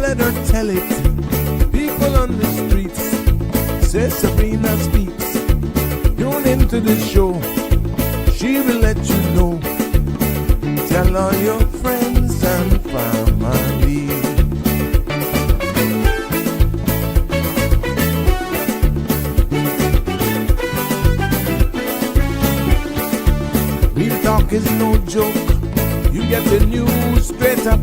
let her tell it. People on the streets say Sabrina speaks. Tune into the show, she will let you know. Tell all your friends and family. Real talk is no joke. You get the news straight up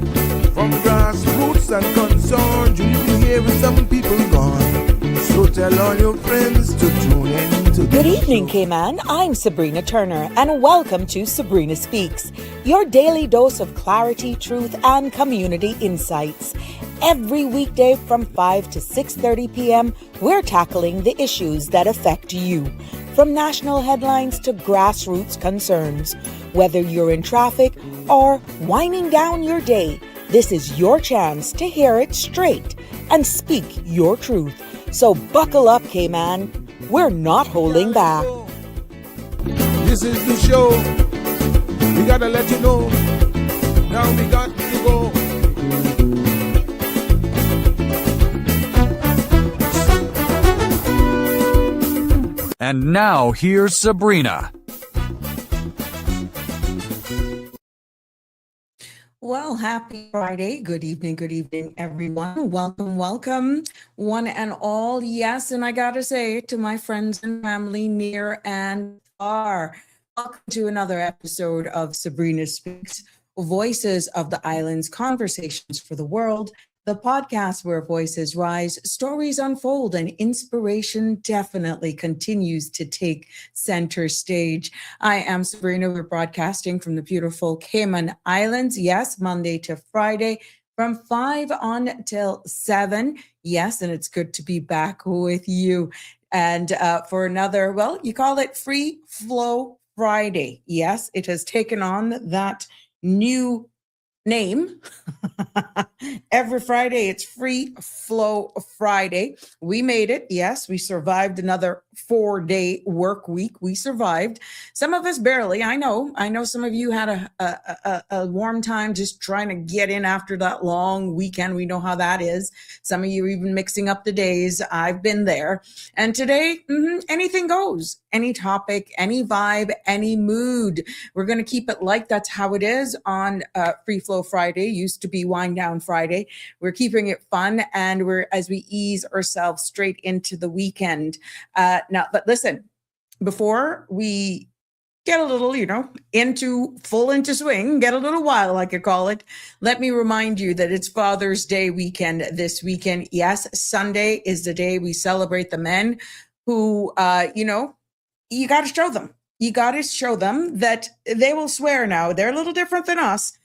from grassroots and concerns. You can hear some people gone. So tell all your friends to tune in to the Good evening, show. Cayman. I'm Sabrina Turner, and welcome to Sabrina Speaks, your daily dose of clarity, truth, and community insights. Every weekday from 5 to 6:30 p.m., we're tackling the issues that affect you. From national headlines to grassroots concerns. Whether you're in traffic or winding down your day, this is your chance to hear it straight and speak your truth. So buckle up, Cayman. We're not holding back. This is the show. We gotta let you know. Now we got to go. And now, here's Sabrina. Well, happy Friday. Good evening, everyone. Welcome, one and all. Yes, and I gotta say to my friends and family near and far, welcome to another episode of Sabrina Speaks, Voices of the Islands, Conversations for the World, the podcast where voices rise, stories unfold, and inspiration definitely continues to take center stage. I am Sabrina. We're broadcasting from the beautiful Cayman Islands. Yes, Monday to Friday from 5 on till 7. Yes, and it's good to be back with you. And for another, well, you call it Free Flow Friday. Yes, it has taken on that new name. Every Friday, it's Free Flow Friday. We made it. Yes, we survived another 4-day work week. We survived. Some of us barely. I know some of you had a warm time just trying to get in after that long weekend. We know how that is. Some of you even mixing up the days. I've been there. And today, anything goes. Any topic, any vibe, any mood. We're going to keep it light. That's how it is on Free Flow Friday. Used to be Wind Down Friday. We're keeping it fun, and as we ease ourselves straight into the weekend. Now, but listen, before we get a little, into swing, get a little wild, I could call it. Let me remind you that it's Father's Day weekend this weekend. Yes, Sunday is the day we celebrate the men who, you got to show them. You got to show them that they will swear now. They're a little different than us.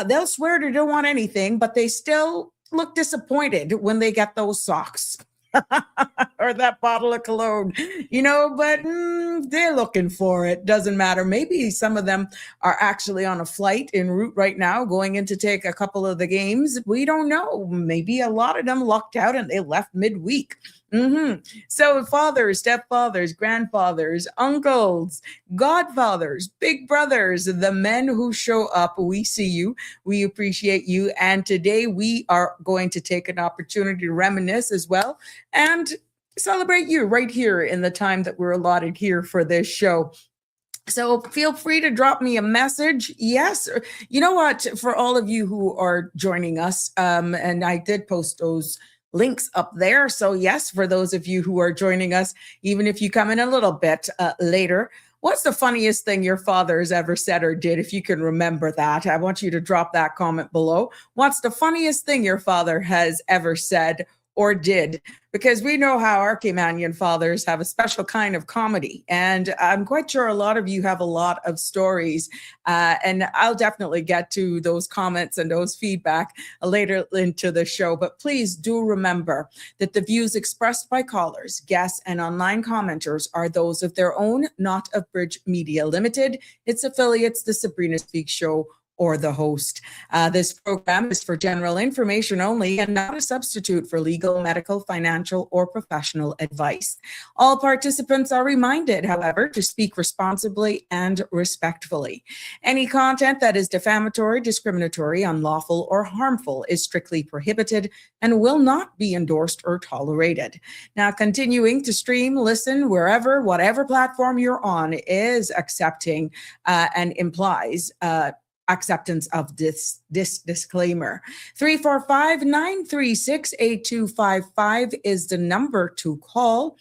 They'll swear they don't want anything, but they still look disappointed when they get those socks or that bottle of cologne, but they're looking for it. Doesn't matter. Maybe some of them are actually on a flight en route right now, going in to take a couple of the games. We don't know. Maybe a lot of them lucked out and they left midweek. So fathers, stepfathers, grandfathers, uncles, godfathers, big brothers, the men who show up, we see you, we appreciate you. And today we are going to take an opportunity to reminisce as well and celebrate you right here in the time that we're allotted here for this show. So feel free to drop me a message. Yes. You know what? For all of you who are joining us, and I did post those links up there. So yes, for those of you who are joining us, even if you come in a little bit later, what's the funniest thing your father has ever said or did? If you can remember that, I want you to drop that comment below. What's the funniest thing your father has ever said or did? Because we know how our Caymanian fathers have a special kind of comedy. And I'm quite sure a lot of you have a lot of stories. And I'll definitely get to those comments and those feedback later into the show. But please do remember that the views expressed by callers, guests, and online commenters are those of their own, not of Bridge Media Limited, its affiliates, the Sabrina Speaks Show, or the host. This program is for general information only and not a substitute for legal, medical, financial, or professional advice. All participants are reminded, however, to speak responsibly and respectfully. Any content that is defamatory, discriminatory, unlawful, or harmful is strictly prohibited and will not be endorsed or tolerated. Now, continuing to stream, listen, wherever, whatever platform you're on is accepting and implies acceptance of this disclaimer. 345-936-8255 is the number to call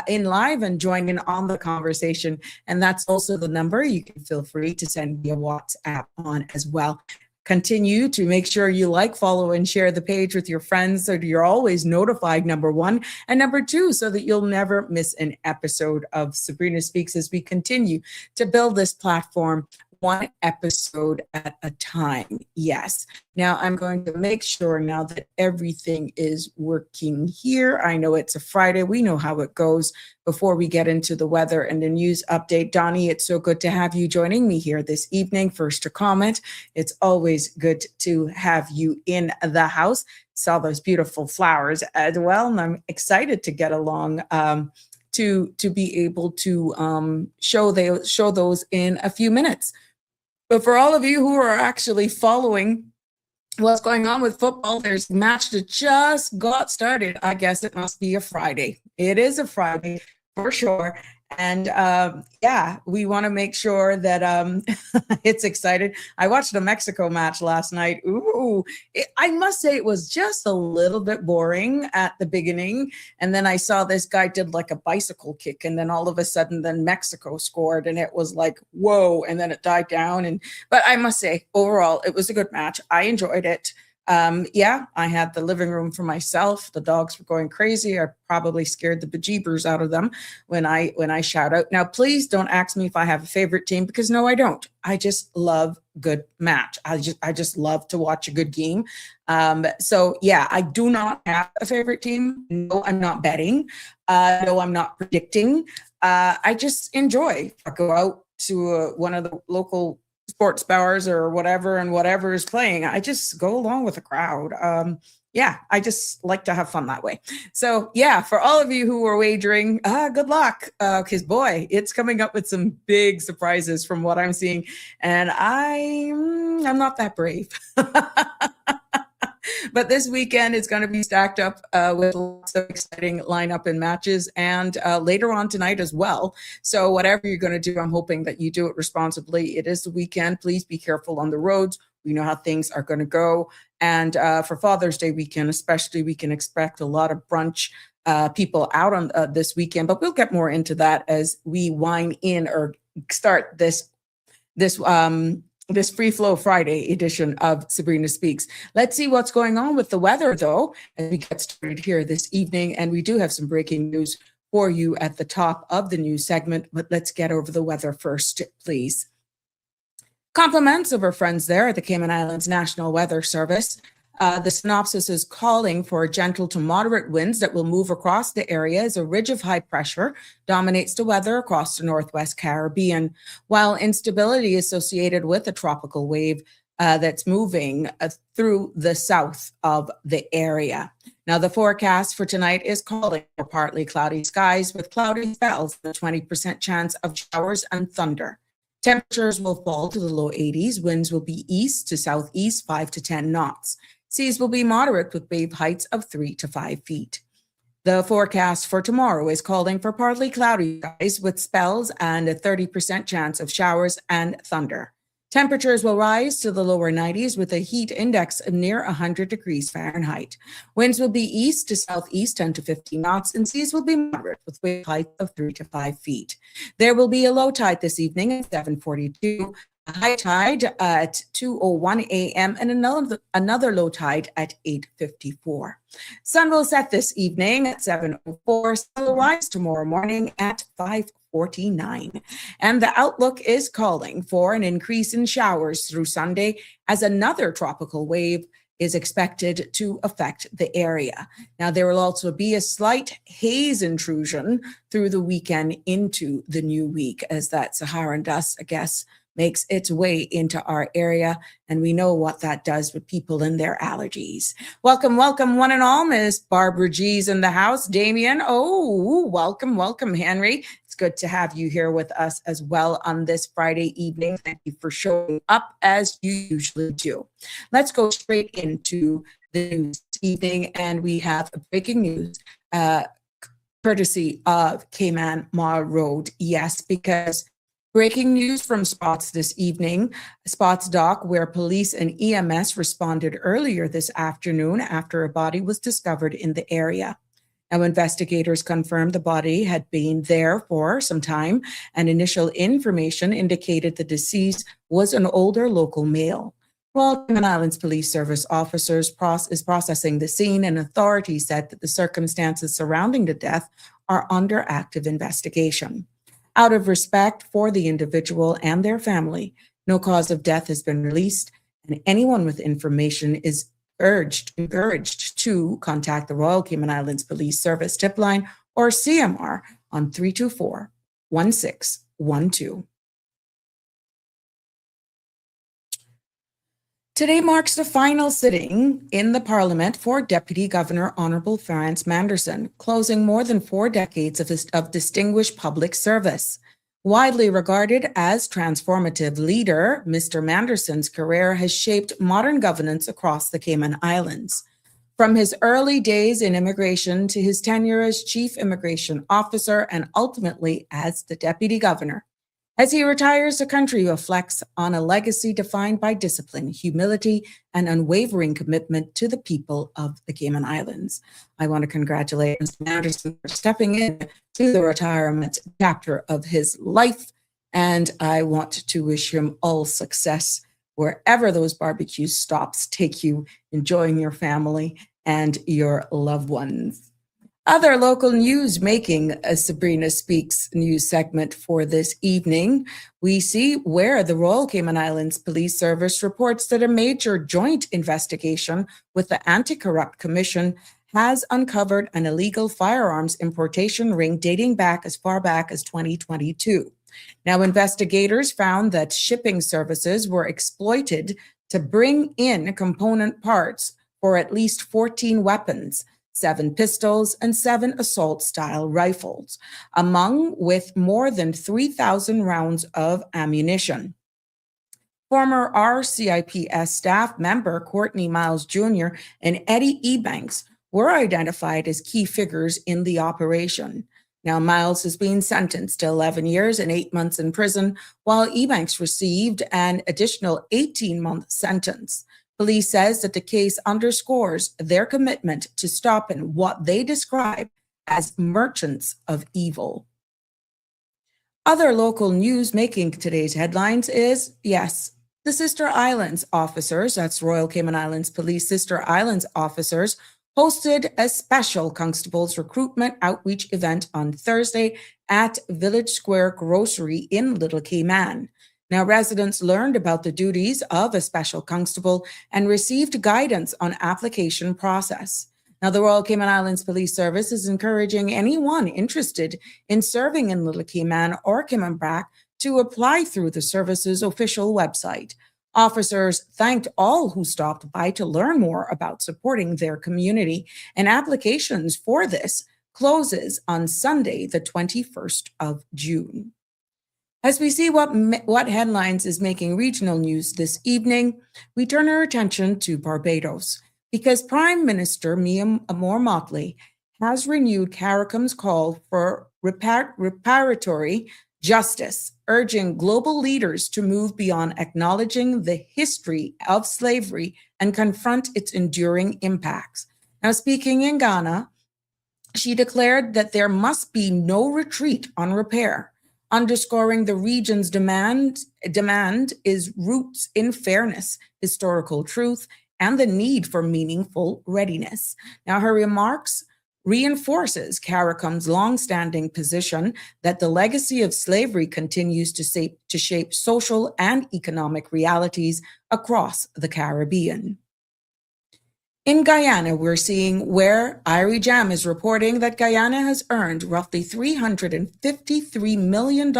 in live and join in on the conversation. And that's also the number you can feel free to send me a WhatsApp on as well. Continue to make sure you like, follow, and share the page with your friends so you're always notified, number one. And number two, so that you'll never miss an episode of Sabrina Speaks as we continue to build this platform one episode at a time. Yes. Now I'm going to make sure now that everything is working here. I know it's a Friday. We know how it goes. Before we get into the weather and the news update, Donnie, it's so good to have you joining me here this evening. First to comment. It's always good to have you in the house. Saw those beautiful flowers as well. And I'm excited to get along to be able to show those in a few minutes. But for all of you who are actually following what's going on with football, there's a match that just got started. I guess it must be a Friday. It is a Friday for sure. And yeah, we want to make sure that it's excited. I watched the Mexico match last night. Ooh, I must say it was just a little bit boring at the beginning. And then I saw this guy did like a bicycle kick. And then all of a sudden, then Mexico scored. And it was like, whoa. And then it died down. But I must say, overall, it was a good match. I enjoyed it. Yeah, I had the living room for myself. The dogs were going crazy. I probably scared the bejeebers out of them when I shout out. Now, please don't ask me if I have a favorite team, because no, I don't. I just love good match. I just love to watch a good game. So yeah, I do not have a favorite team. No, I'm not betting. No, I'm not predicting. I just enjoy. I go out to one of the local sports bars or whatever, and whatever is playing, I just go along with the crowd. Yeah, I just like to have fun that way. So yeah, for all of you who are wagering, good luck, because boy, it's coming up with some big surprises from what I'm seeing, and I'm not that brave. But this weekend is going to be stacked up with lots of exciting lineup and matches, and later on tonight as well. So whatever you're going to do, I'm hoping that you do it responsibly. It is the weekend. Please be careful on the roads. We know how things are going to go. And for Father's Day weekend, especially, we can expect a lot of brunch people out on this weekend. But we'll get more into that as we wind in or start this Free Flow Friday edition of Sabrina Speaks. Let's see what's going on with the weather, though, as we get started here this evening. And we do have some breaking news for you at the top of the news segment, but let's get over the weather first, please. Compliments of our friends there at the Cayman Islands National Weather Service. The synopsis is calling for gentle to moderate winds that will move across the area as a ridge of high pressure dominates the weather across the Northwest Caribbean, while instability associated with a tropical wave that's moving through the south of the area. Now, the forecast for tonight is calling for partly cloudy skies with cloudy spells and a 20% chance of showers and thunder. Temperatures will fall to the low 80s. Winds will be east to southeast 5 to 10 knots. Seas will be moderate with wave heights of 3 to 5 feet. The forecast for tomorrow is calling for partly cloudy skies with spells and a 30% chance of showers and thunder. Temperatures will rise to the lower 90s with a heat index of near 100 degrees Fahrenheit. Winds will be east to southeast 10 to 15 knots, and seas will be moderate with wave height of 3 to 5 feet. There will be a low tide this evening at 7:42. A high tide at 2:01 a.m. and another low tide at 8:54. Sun will set this evening at 7:04. Sun will rise tomorrow morning at 5:49. And the outlook is calling for an increase in showers through Sunday as another tropical wave is expected to affect the area. Now, there will also be a slight haze intrusion through the weekend into the new week as that Saharan dust, I guess, makes its way into our area, and we know what that does with people and their allergies. Welcome, welcome, one and all. Miss Barbara G's in the house. Damien, oh, welcome, welcome, Henry. It's good to have you here with us as well on this Friday evening. Thank you for showing up as you usually do. Let's go straight into the news this evening, and we have breaking news courtesy of Cayman Mall Road. Yes, because breaking news from Spots this evening, Spots Dock, where police and EMS responded earlier this afternoon after a body was discovered in the area. Now, investigators confirmed the body had been there for some time, and initial information indicated the deceased was an older local male. Royal Cayman Islands Police Service officers is processing the scene, and authorities said that the circumstances surrounding the death are under active investigation. Out of respect for the individual and their family, no cause of death has been released, and anyone with information is encouraged to contact the Royal Cayman Islands Police Service tip line or CMR on 324-1612. Today marks the final sitting in the Parliament for Deputy Governor Honorable Ference Manderson, closing more than 4 decades of distinguished public service. Widely regarded as transformative leader, Mr. Manderson's career has shaped modern governance across the Cayman Islands. From his early days in immigration to his tenure as Chief Immigration Officer and ultimately as the Deputy Governor. As he retires, the country reflects on a legacy defined by discipline, humility, and unwavering commitment to the people of the Cayman Islands. I want to congratulate Mr. Anderson for stepping in to the retirement chapter of his life, and I want to wish him all success wherever those barbecue stops take you, enjoying your family and your loved ones. Other local news making a Sabrina Speaks news segment for this evening. We see where the Royal Cayman Islands Police Service reports that a major joint investigation with the Anti-Corrupt Commission has uncovered an illegal firearms importation ring dating back as far back as 2022. Now, investigators found that shipping services were exploited to bring in component parts for at least 14 weapons, 7 pistols, and 7 assault-style rifles, among with more than 3,000 rounds of ammunition. Former RCIPS staff member Courtney Miles Jr. and Eddie Ebanks were identified as key figures in the operation. Now, Miles has been sentenced to 11 years and 8 months in prison, while Ebanks received an additional 18-month sentence. Police says that the case underscores their commitment to stopping what they describe as merchants of evil. Other local news making today's headlines is, yes, the Sister Islands officers, that's Royal Cayman Islands Police Sister Islands officers, hosted a special Constables recruitment outreach event on Thursday at Village Square Grocery in Little Cayman. Now, residents learned about the duties of a special constable and received guidance on application process. Now, the Royal Cayman Islands Police Service is encouraging anyone interested in serving in Little Cayman or Cayman Brac to apply through the service's official website. Officers thanked all who stopped by to learn more about supporting their community, and applications for this closes on Sunday, the 21st of June. As we see what headlines is making regional news this evening, we turn our attention to Barbados because Prime Minister Mia Moore-Motley has renewed CARICOM's call for reparatory justice, urging global leaders to move beyond acknowledging the history of slavery and confront its enduring impacts. Now, speaking in Ghana, she declared that there must be no retreat on repair, underscoring the region's demand is roots in fairness, historical truth, and the need for meaningful readiness. Now, her remarks reinforces CARICOM's longstanding position that the legacy of slavery continues to shape social and economic realities across the Caribbean. In Guyana, we're seeing where Irie Jam is reporting that Guyana has earned roughly $353 million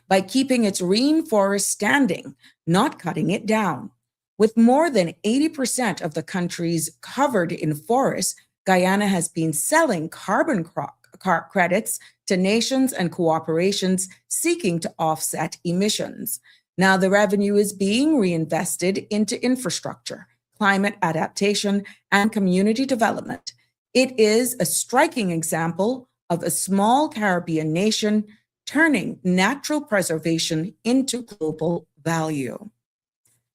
by keeping its rainforest standing, not cutting it down. With more than 80% of the countries covered in forests, Guyana has been selling carbon credits to nations and corporations seeking to offset emissions. Now, the revenue is being reinvested into infrastructure, climate adaptation, and community development. It is a striking example of a small Caribbean nation turning natural preservation into global value.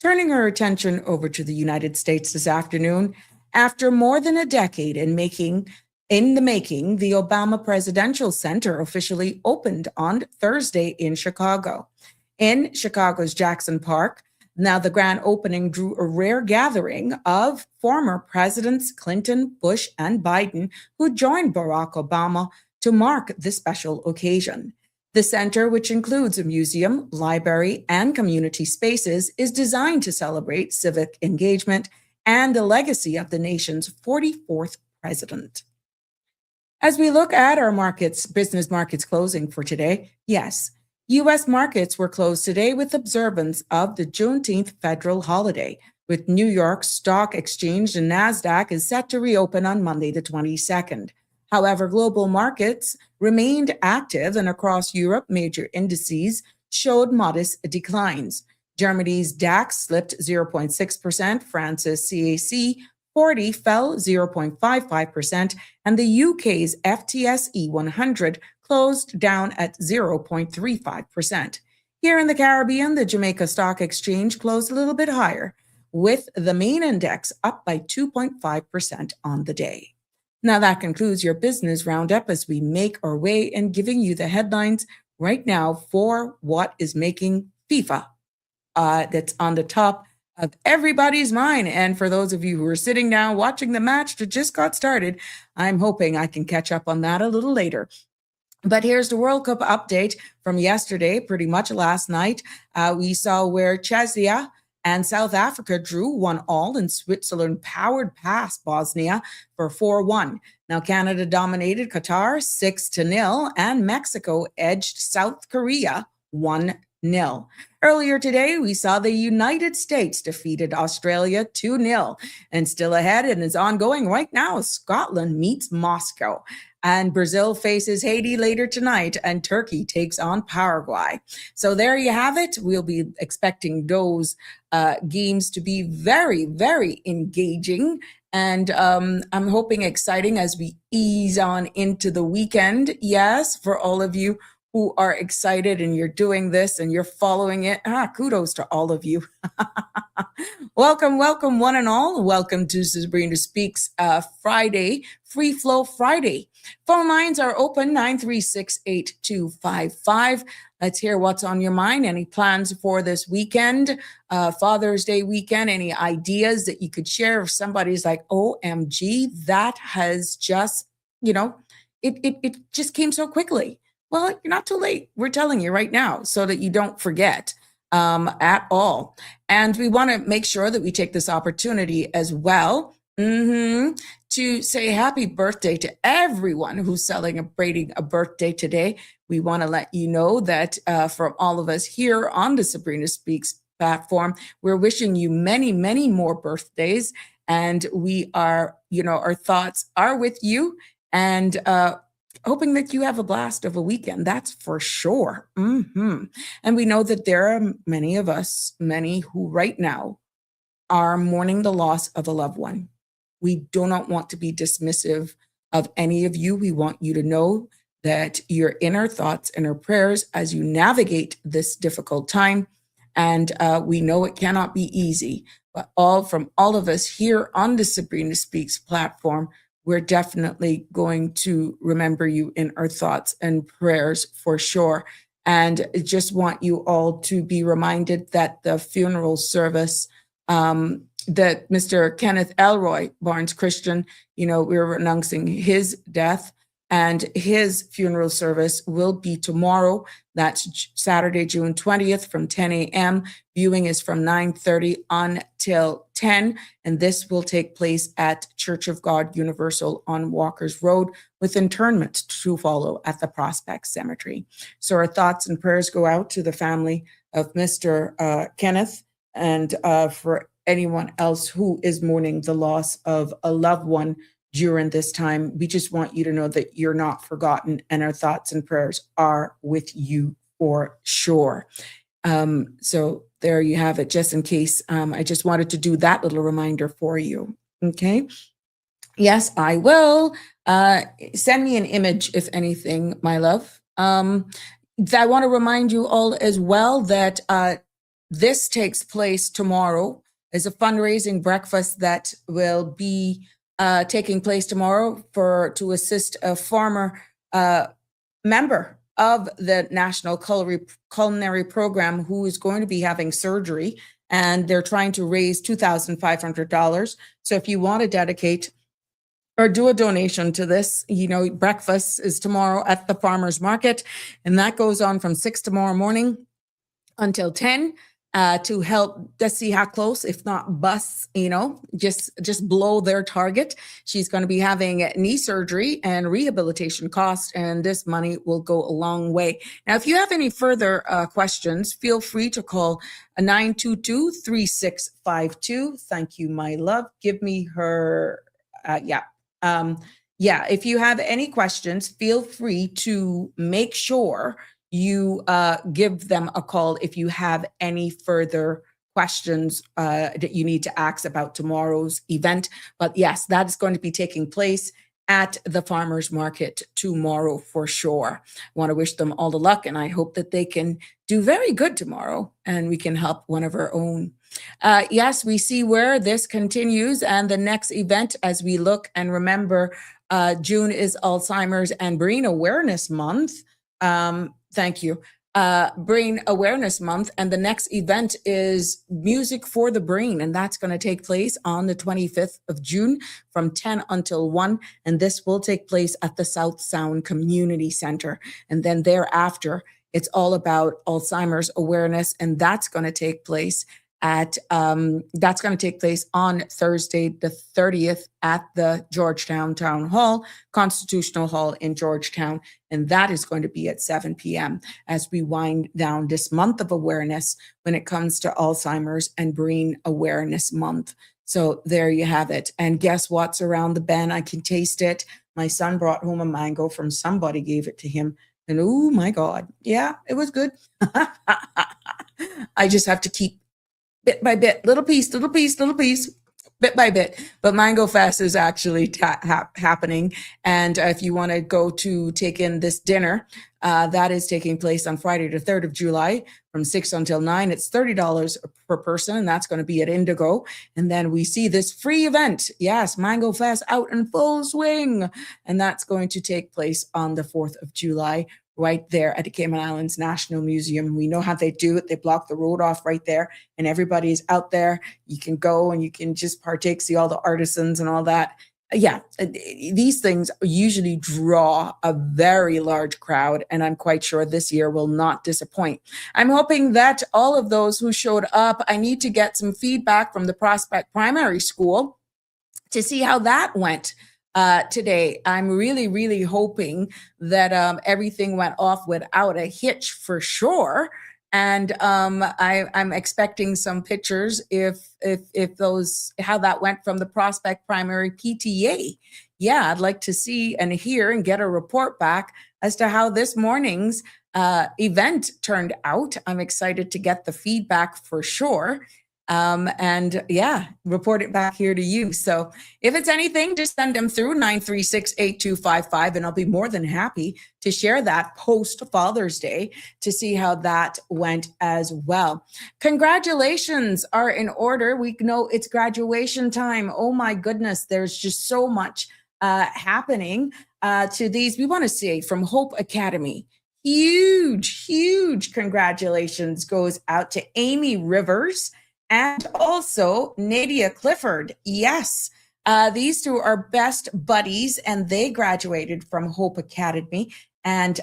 Turning our attention over to the United States this afternoon, after more than a decade in the making, the Obama Presidential Center officially opened on Thursday in Chicago. In Chicago's Jackson Park, now, the grand opening drew a rare gathering of former Presidents Clinton, Bush, and Biden, who joined Barack Obama to mark this special occasion. The center, which includes a museum, library, and community spaces, is designed to celebrate civic engagement and the legacy of the nation's 44th president. As we look at our business markets closing for today, yes, U.S. markets were closed today with observance of the Juneteenth federal holiday, with New York Stock Exchange and NASDAQ is set to reopen on Monday the 22nd. However, global markets remained active, and across Europe, major indices showed modest declines. Germany's DAX slipped 0.6%, France's CAC 40 fell 0.55%, and the UK's FTSE 100 closed down at 0.35%. Here in the Caribbean, the Jamaica Stock Exchange closed a little bit higher, with the main index up by 2.5% on the day. Now that concludes your business roundup as we make our way in giving you the headlines right now for what is making FIFA that's on the top of everybody's mind. And for those of you who are sitting down watching the match that just got started, I'm hoping I can catch up on that a little later. But here's the World Cup update from yesterday, pretty much last night. We saw where Czechia and South Africa drew 1-1, and Switzerland powered past Bosnia for 4-1. Now, Canada dominated Qatar 6-0, and Mexico edged South Korea 1-0. Earlier today, we saw the United States defeated Australia 2-0, and still ahead and is ongoing right now, Scotland meets Moscow. And Brazil faces Haiti later tonight, and Turkey takes on Paraguay. So there you have it. We'll be expecting those games to be very, very engaging. And I'm hoping exciting as we ease on into the weekend. Yes, for all of you who are excited and you're doing this and you're following it. Kudos to all of you. Welcome, welcome, one and all. Welcome to Sabrina Speaks Friday, Free Flow Friday. Phone lines are open, 936-8255. Let's hear what's on your mind. Any plans for this weekend, Father's Day weekend? Any ideas that you could share if somebody's like, OMG, that has just, it just came so quickly. Well, you're not too late. We're telling you right now so that you don't forget at all. And we want to make sure that we take this opportunity as well to say happy birthday to everyone who's celebrating a birthday today. We want to let you know that from all of us here on the Sabrina Speaks platform, we're wishing you many, many more birthdays. And we are, our thoughts are with you, and hoping that you have a blast of a weekend. That's for sure. And we know that there are many of us, many who right now are mourning the loss of a loved one. We do not want to be dismissive of any of you. We want you to know that you're in our thoughts and our prayers as you navigate this difficult time. And we know it cannot be easy, but from all of us here on the Sabrina Speaks platform, we're definitely going to remember you in our thoughts and prayers for sure. And I just want you all to be reminded that the funeral service, that Mr. Kenneth Elroy Barnes Christian, we were announcing his death. And his funeral service will be tomorrow. That's Saturday, June 20th from 10 a.m. Viewing is from 9:30 until 10. And this will take place at Church of God Universal on Walker's Road, with interment to follow at the Prospect Cemetery. So our thoughts and prayers go out to the family of Mr. Kenneth, and for anyone else who is mourning the loss of a loved one during this time. We just want you to know that you're not forgotten, and our thoughts and prayers are with you for sure. So there you have it, just in case. I just wanted to do that little reminder for you. Okay. Yes, I will. Send me an image, if anything, my love. I want to remind you all as well that this takes place tomorrow. Is a fundraising breakfast that will be taking place tomorrow to assist a former member of the National Culinary Program who is going to be having surgery, and they're trying to raise $2,500. So if you want to dedicate or do a donation to this, breakfast is tomorrow at the farmers market, and that goes on from 6 tomorrow morning until 10. To help, let's see how close, if not bust, just blow their target. She's going to be having knee surgery and rehabilitation costs, and this money will go a long way. Now, if you have any further questions, feel free to call 922-3652. Thank you, my love. Give me her, if you have any questions, feel free to make sure you give them a call if you have any further questions that you need to ask about tomorrow's event. But yes, that's going to be taking place at the farmers market tomorrow for sure. I want to wish them all the luck, and I hope that they can do very good tomorrow and we can help one of our own. Yes, we see where this continues, and the next event, as we look and remember, June is Alzheimer's and Brain Awareness Month. Thank you. Brain Awareness Month. And the next event is Music for the Brain. And that's going to take place on the 25th of June from 10 until 1. And this will take place at the South Sound Community Center. And then thereafter, it's all about Alzheimer's awareness. And that's going to take place on Thursday, the 30th at the Georgetown Town Hall, Constitutional Hall in Georgetown. And that is going to be at 7 p.m. as we wind down this month of awareness when it comes to Alzheimer's and Brain Awareness Month. So there you have it. And guess what's around the bend? I can taste it. My son brought home a mango from somebody, gave it to him. And oh my God. Yeah, it was good. I just have to keep bit by bit, little piece, bit by bit. But Mango Fest is actually happening. And if you want to go to take in this dinner, that is taking place on Friday, the 3rd of July from 6 until 9. It's $30 per person, and that's going to be at Indigo. And then we see this free event. Yes, Mango Fest out in full swing. And that's going to take place on the 4th of July. Right there at the Cayman Islands National Museum. We know how they do it. They block the road off right there, and everybody's out there. You can go and you can just partake, see all the artisans and all that. Yeah, these things usually draw a very large crowd, and I'm quite sure this year will not disappoint. I'm hoping that all of those who showed up, I need to get some feedback from the Prospect Primary School to see how that went. Today. I'm really, really hoping that everything went off without a hitch for sure. And I'm expecting some pictures if how that went from the Prospect Primary PTA. Yeah, I'd like to see and hear and get a report back as to how this morning's event turned out. I'm excited to get the feedback for sure. And yeah, report it back here to you. So if it's anything, just send them through 936-8255, and I'll be more than happy to share that post Father's Day to see how that went as well. Congratulations are in order. We know it's graduation time. Oh my goodness, there's just so much happening to these. We want to say from Hope Academy, huge congratulations goes out to Amy Rivers and also Nadia Clifford. Yes, These two are best buddies, and they graduated from Hope Academy. And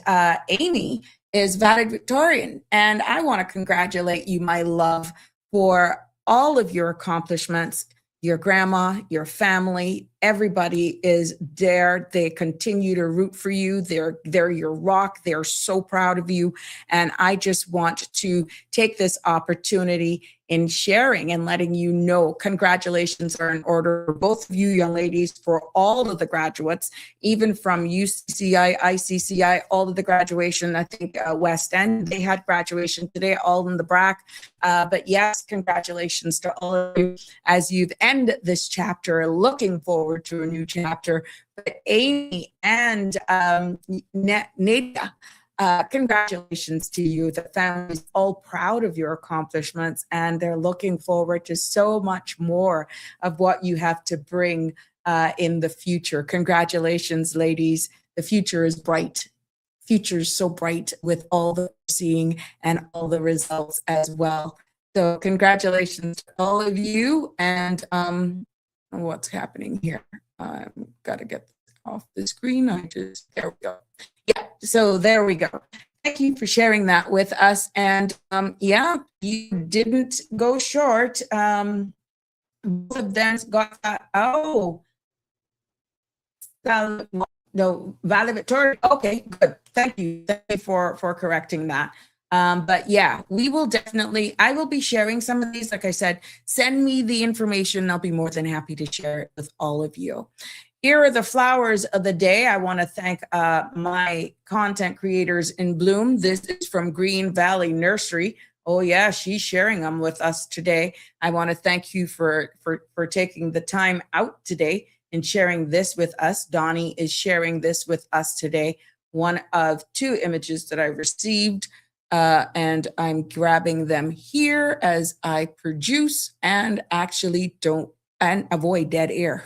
Amy is valedictorian. And I want to congratulate you, my love, for all of your accomplishments. Your grandma, your family, everybody is there. They continue to root for you. They're your rock. They're so proud of you. And I just want to take this opportunity in sharing and letting you know congratulations are in order for both of you young ladies, for all of the graduates, even from UCCI, ICCI, all of the graduation. I think West End, they had graduation today, all in the BRAC. But yes, congratulations to all of you as you've ended this chapter, looking forward to a new chapter. But Amy and Nadia, congratulations to you. The family's all proud of your accomplishments, and they're looking forward to so much more of what you have to bring in the future. Congratulations, ladies. The future is bright. Future is so bright with all that we're seeing and all the results as well. So congratulations to all of you. And what's happening here? I've got to get off the screen. There we go. Yeah, so there we go. Thank you for sharing that with us. And yeah, you didn't go short. Both of them got that. Oh, no, valedictorian. Okay, good. Thank you. Thank you for correcting that. But yeah, we will definitely, I will be sharing some of these. Like I said, send me the information. I'll be more than happy to share it with all of you. Here are the flowers of the day. I want to thank my content creators in bloom. This is from Green Valley Nursery. Oh yeah, she's sharing them with us today. I want to thank you for taking the time out today and sharing this with us. Donnie is sharing this with us today. One of two images that I received, and I'm grabbing them here as I produce and actually don't and avoid dead air.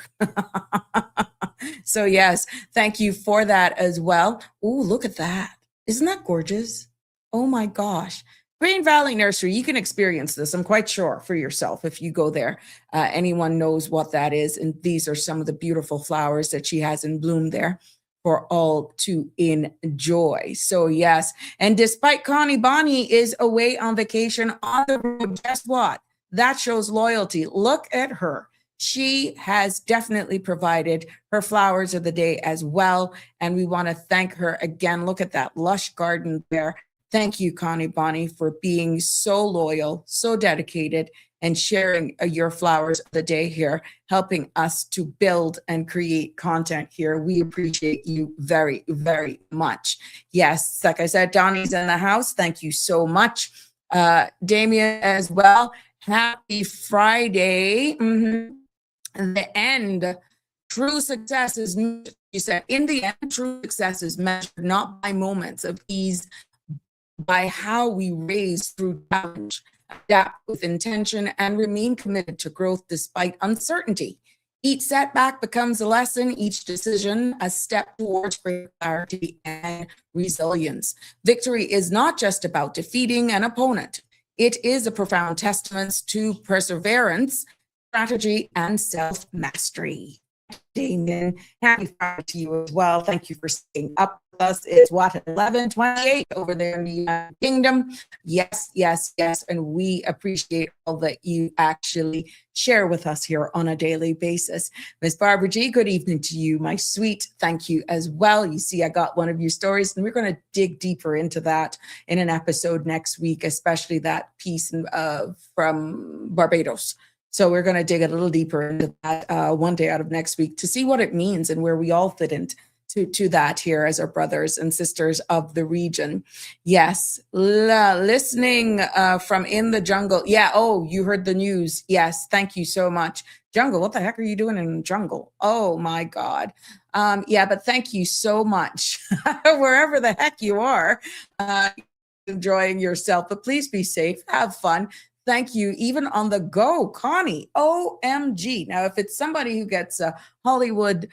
So yes, thank you for that as well. Oh, look at that. Isn't that gorgeous? Oh my gosh. Green Valley Nursery, you can experience this, I'm quite sure, for yourself if you go there. Anyone knows what that is. And these are some of the beautiful flowers that she has in bloom there for all to enjoy. So yes, and despite Connie Bonnie is away on vacation on the road, guess what? That shows loyalty. Look at her. She has definitely provided her flowers of the day as well. And we want to thank her again. Look at that lush garden there. Thank you, Connie Bonnie, for being so loyal, so dedicated, and sharing your flowers of the day here, helping us to build and create content here. We appreciate you very, very much. Yes, like I said, Donnie's in the house. Thank you so much. Damien as well. Happy Friday. The end, true success is, you said, in the end, true success is measured not by moments of ease, by how we raise through challenge, adapt with intention, and remain committed to growth despite uncertainty. Each setback becomes a lesson, each decision a step towards greater clarity and resilience. Victory is not just about defeating an opponent. It is a profound testament to perseverance, strategy, and self-mastery. Damien, happy Friday to you as well. Thank you for staying up with us. It's what, 11:28 over there in the United Kingdom. Yes, yes, yes. And we appreciate all that you actually share with us here on a daily basis. Miss Barbara G., good evening to you, my sweet. Thank you as well. You see, I got one of your stories, and we're going to dig deeper into that in an episode next week, especially that piece from Barbados. So we're going to dig a little deeper into that one day out of next week to see what it means and where we all fit into that here as our brothers and sisters of the region. Yes, listening from in the jungle. Yeah, oh, you heard the news. Yes, thank you so much. Jungle, what the heck are you doing in the jungle? Oh my God. Yeah, but thank you so much. Wherever the heck you are, enjoying yourself, but please be safe, have fun. Thank you. Even on the go, Connie, OMG. Now, if it's somebody who gets a Hollywood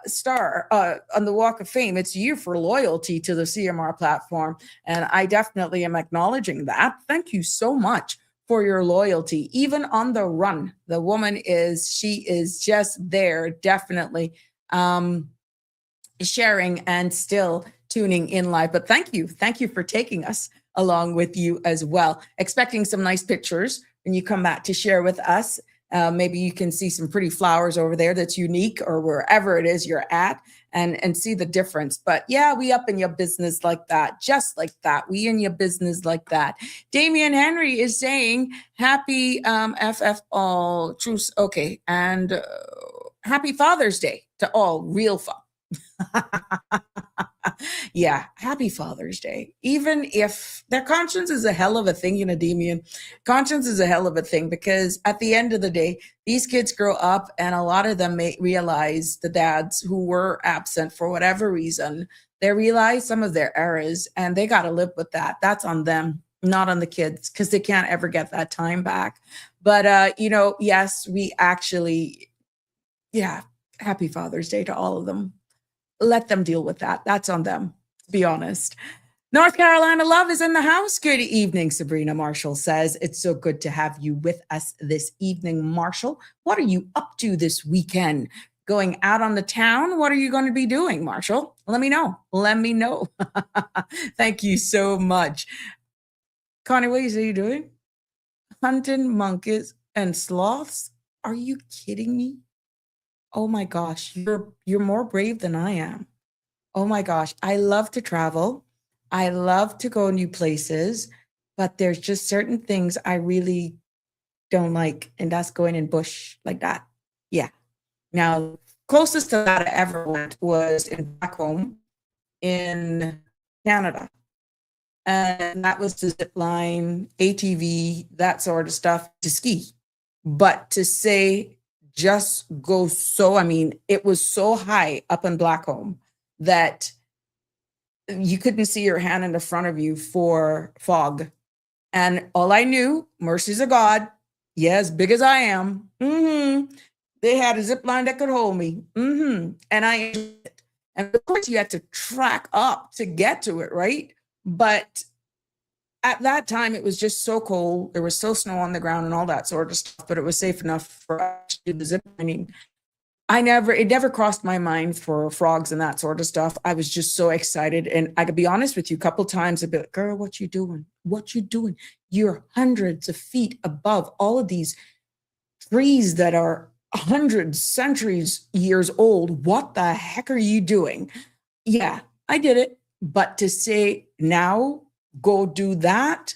star on the Walk of Fame, it's you for loyalty to the CMR platform. And I definitely am acknowledging that. Thank you so much for your loyalty, even on the run. The woman she is just there, definitely sharing and still tuning in live. But thank you for taking us along with you as well. Expecting some nice pictures when you come back to share with us. Maybe you can see some pretty flowers over there that's unique, or wherever it is you're at, and see the difference. But yeah, we up in your business like that, just like that. We in your business like that. Damian Henry is saying happy FF all truce. Okay. And happy Father's Day to all real yeah, happy Father's Day. Even if their conscience is a hell of a thing, Damien, conscience is a hell of a thing, because at the end of the day, these kids grow up and a lot of them may realize, the dads who were absent for whatever reason, they realize some of their errors and they got to live with that. That's on them, not on the kids, because they can't ever get that time back. But, yes, we actually, yeah, happy Father's Day to all of them. Let them deal with that. That's on them, to be honest. North Carolina love is in the house. Good evening, Sabrina. Marshall says, it's so good to have you with us this evening, Marshall. What are you up to this weekend? Going out on the town? What are you going to be doing, Marshall? Let me know. Let me know. Thank you so much. Connie, what are you doing? Hunting monkeys and sloths? Are you kidding me? Oh my gosh, you're more brave than I am. Oh my gosh, I love to travel. I love to go new places, but there's just certain things I really don't like, and that's going in bush like that. Yeah. Now, closest to that I ever went was back home in Canada. And that was to zip line, ATV, that sort of stuff, to ski. But to say just go it was so high up in Blackcomb that you couldn't see your hand in the front of you for fog. And all I knew, mercies of God, as big as I am, they had a zip line that could hold me. And I enjoyed it. And of course you had to track up to get to it, right? But at that time, it was just so cold. There was so snow on the ground and all that sort of stuff, but it was safe enough for us to do the zip lining. It never crossed my mind for frogs and that sort of stuff. I was just so excited. And I could be honest with you, a couple times I'd be like, girl, what you doing? What you doing? You're hundreds of feet above all of these trees that are hundreds, centuries, years old. What the heck are you doing? Yeah, I did it. But to say now, go do that?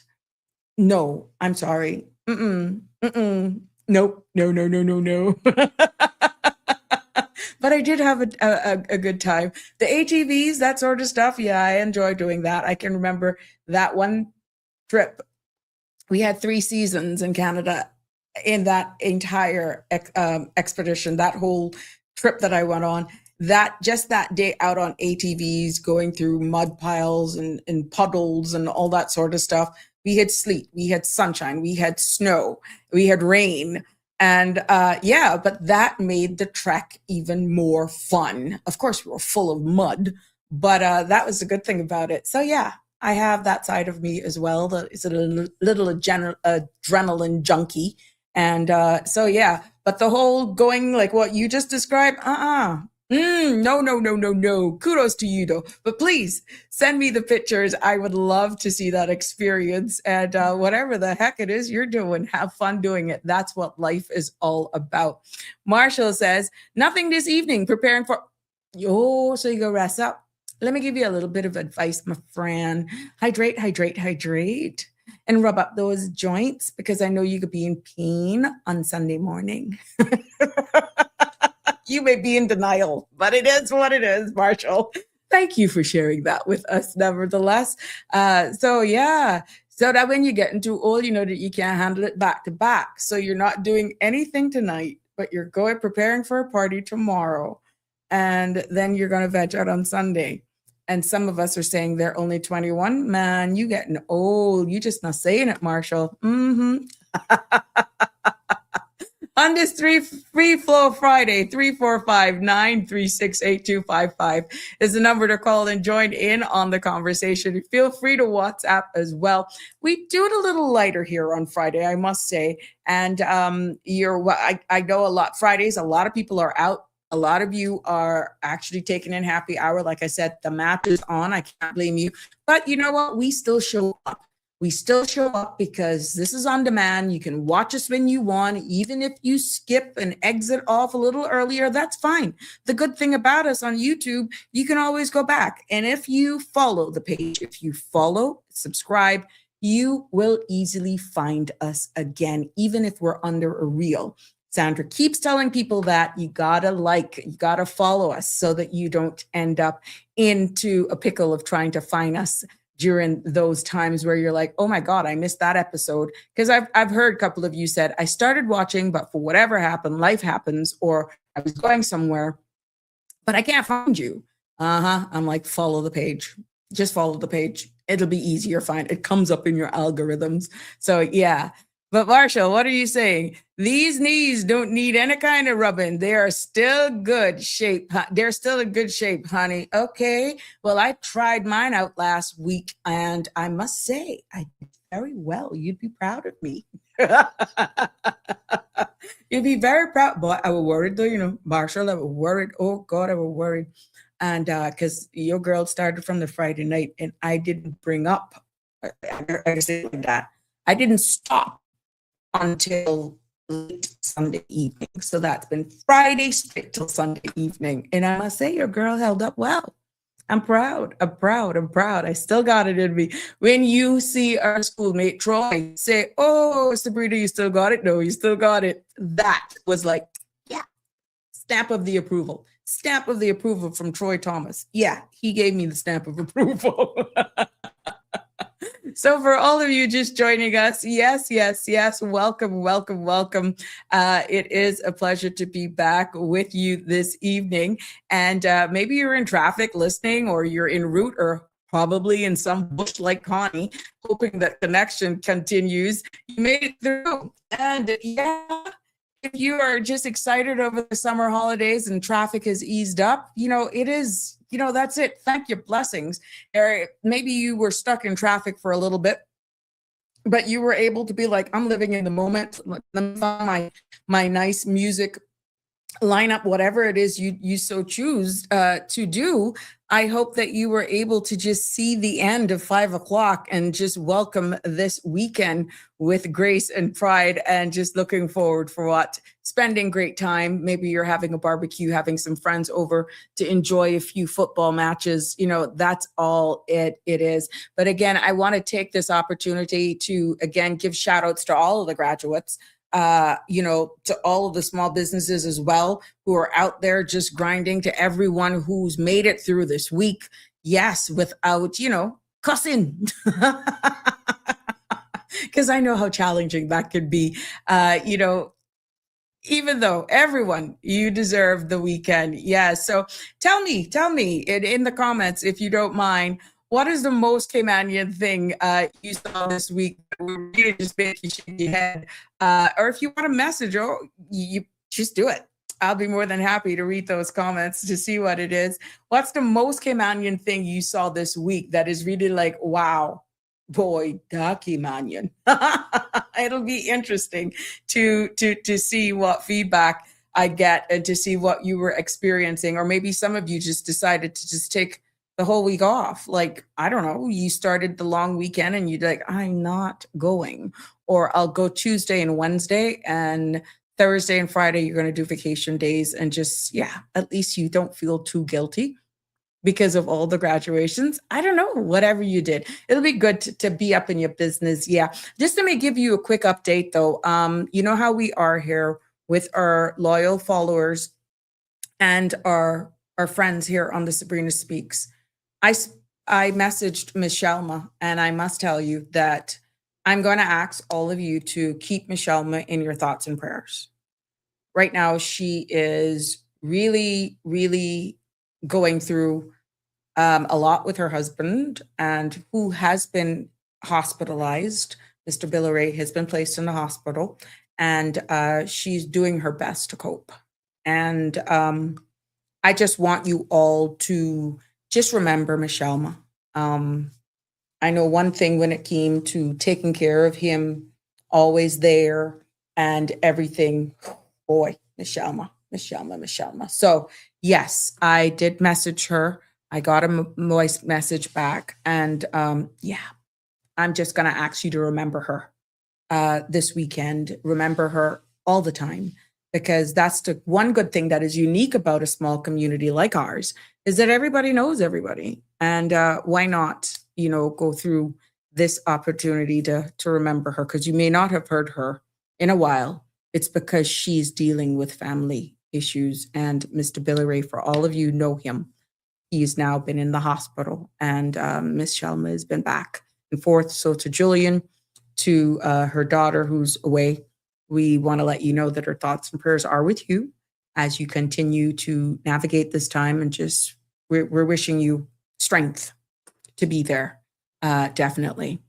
No, I'm sorry. Nope. No. But I did have a good time. The ATVs, that sort of stuff. Yeah, I enjoy doing that. I can remember that one trip. We had 3 seasons in Canada in that entire expedition, that whole trip that I went on. That day out on ATVs, going through mud piles and puddles and all that sort of stuff. We had sleet, we had sunshine, we had snow, we had rain. And but that made the trek even more fun. Of course, we were full of mud, but that was the good thing about it. So yeah, I have that side of me as well. It's a little adrenaline junkie. And but the whole going like what you just described, no. Kudos to you though. But please send me the pictures. I would love to see that experience. And whatever the heck it is you're doing, have fun doing it. That's what life is all about. Marshall says, nothing this evening, preparing for... so you go rest up. Let me give you a little bit of advice, my friend. Hydrate. And rub up those joints, because I know you could be in pain on Sunday morning. You may be in denial, but it is what it is, Marshall. Thank you for sharing that with us, nevertheless. So that when you get into old, you know that you can't handle it back to back. So you're not doing anything tonight, but you're preparing for a party tomorrow. And then you're going to veg out on Sunday. And some of us are saying they're only 21. Man, you getting old. You just not saying it, Marshall. On this free flow Friday, 345-936-8255 is the number to call and join in on the conversation. Feel free to WhatsApp as well. We do it a little lighter here on Friday, I must say. And I know a lot Fridays, a lot of people are out. A lot of you are actually taking in happy hour. Like I said, the match is on. I can't blame you. But you know what? We still show up. We still show up because this is on demand. You can watch us when you want. Even if you skip and exit off a little earlier, that's fine. The good thing about us on YouTube, you can always go back. And if you follow the page, if you follow, subscribe, you will easily find us again, even if we're under a reel. Sandra keeps telling people that you gotta follow us so that you don't end up into a pickle of trying to find us during those times where you're like, oh my God, I missed that episode. Because I've heard a couple of you said, I started watching, but for whatever happened, life happens, or I was going somewhere, but I can't find you. I'm like, follow the page. Just follow the page. It'll be easier to find. It comes up in your algorithms. So yeah. But Marshall, what are you saying? These knees don't need any kind of rubbing. They are still good shape. They're still in good shape, honey. Okay. Well, I tried mine out last week, and I must say I did very well. You'd be proud of me. You'd be very proud. But I was worried, though, Marshall, I was worried. Oh, God, I was worried. And because your girl started from the Friday night, and I didn't bring up, I say like that. I didn't stop until late Sunday evening. So that's been Friday straight till Sunday evening. And I must say, your girl held up well. I'm proud. I still got it in me. When you see our schoolmate Troy say, oh, Sabrina, you still got it? No, you still got it. That was like, yeah, stamp of the approval. Stamp of the approval from Troy Thomas. Yeah, he gave me the stamp of approval. So for all of you just joining us, yes, welcome. It is a pleasure to be back with you this evening. And maybe you're in traffic listening, or you're en route, or probably in some bush like Connie, hoping that connection continues. You made it through. And yeah, if you are just excited over the summer holidays and traffic has eased up, it is, that's it. Thank you. Blessings. Or maybe you were stuck in traffic for a little bit, but you were able to be like, I'm living in the moment. Let me find my nice music lineup, whatever it is you so choose to do. I hope that you were able to just see the end of 5 o'clock and just welcome this weekend with grace and pride, and just looking forward for spending great time. Maybe you're having a barbecue, having some friends over to enjoy a few football matches. That's all it is. But again, I want to take this opportunity to, again, give shout outs to all of the graduates. To all of the small businesses as well who are out there just grinding, to everyone who's made it through this week. Yes, without, cussing. Because I know how challenging that could be. Even though everyone, you deserve the weekend. Yeah. So tell me in the comments, if you don't mind, what is the most Caymanian thing you saw this week that would really just make you shake your head? Or if you want a message, you just do it. I'll be more than happy to read those comments to see what it is. What's the most Caymanian thing you saw this week that is really like, wow, boy, da Caymanian. It'll be interesting to see what feedback I get, and to see what you were experiencing. Or maybe some of you just decided to just take the whole week off. Like, I don't know, you started the long weekend and you're like, I'm not going, or I'll go Tuesday and Wednesday, and Thursday and Friday, you're going to do vacation days, and just, at least you don't feel too guilty because of all the graduations. I don't know, whatever you did, it'll be good to be up in your business. Yeah. Just let me give you a quick update though. You know how we are here with our loyal followers and our friends here on the Sabrina Speaks. I messaged Miss Shelma, and I must tell you that I'm going to ask all of you to keep Miss Shelma in your thoughts and prayers. Right now, she is really, really going through a lot with her husband, and who has been hospitalized. Mr. Billeray has been placed in the hospital, and she's doing her best to cope. And I just want you all to just remember Michelma. I know one thing when it came to taking care of him, always there and everything. Boy, Michelma. So yes, I did message her. I got a voice message back, and yeah, I'm just going to ask you to remember her this weekend. Remember her all the time, because that's the one good thing that is unique about a small community like ours, is that everybody knows everybody. And why not, go through this opportunity to remember her, because you may not have heard her in a while. It's because she's dealing with family issues. And Mr. Billy Ray, for all of you know him, he's now been in the hospital, and Miss Shelma has been back and forth. So to Julian, to her daughter who's away, we want to let you know that her thoughts and prayers are with you as you continue to navigate this time, and just we're wishing you strength to be there, definitely.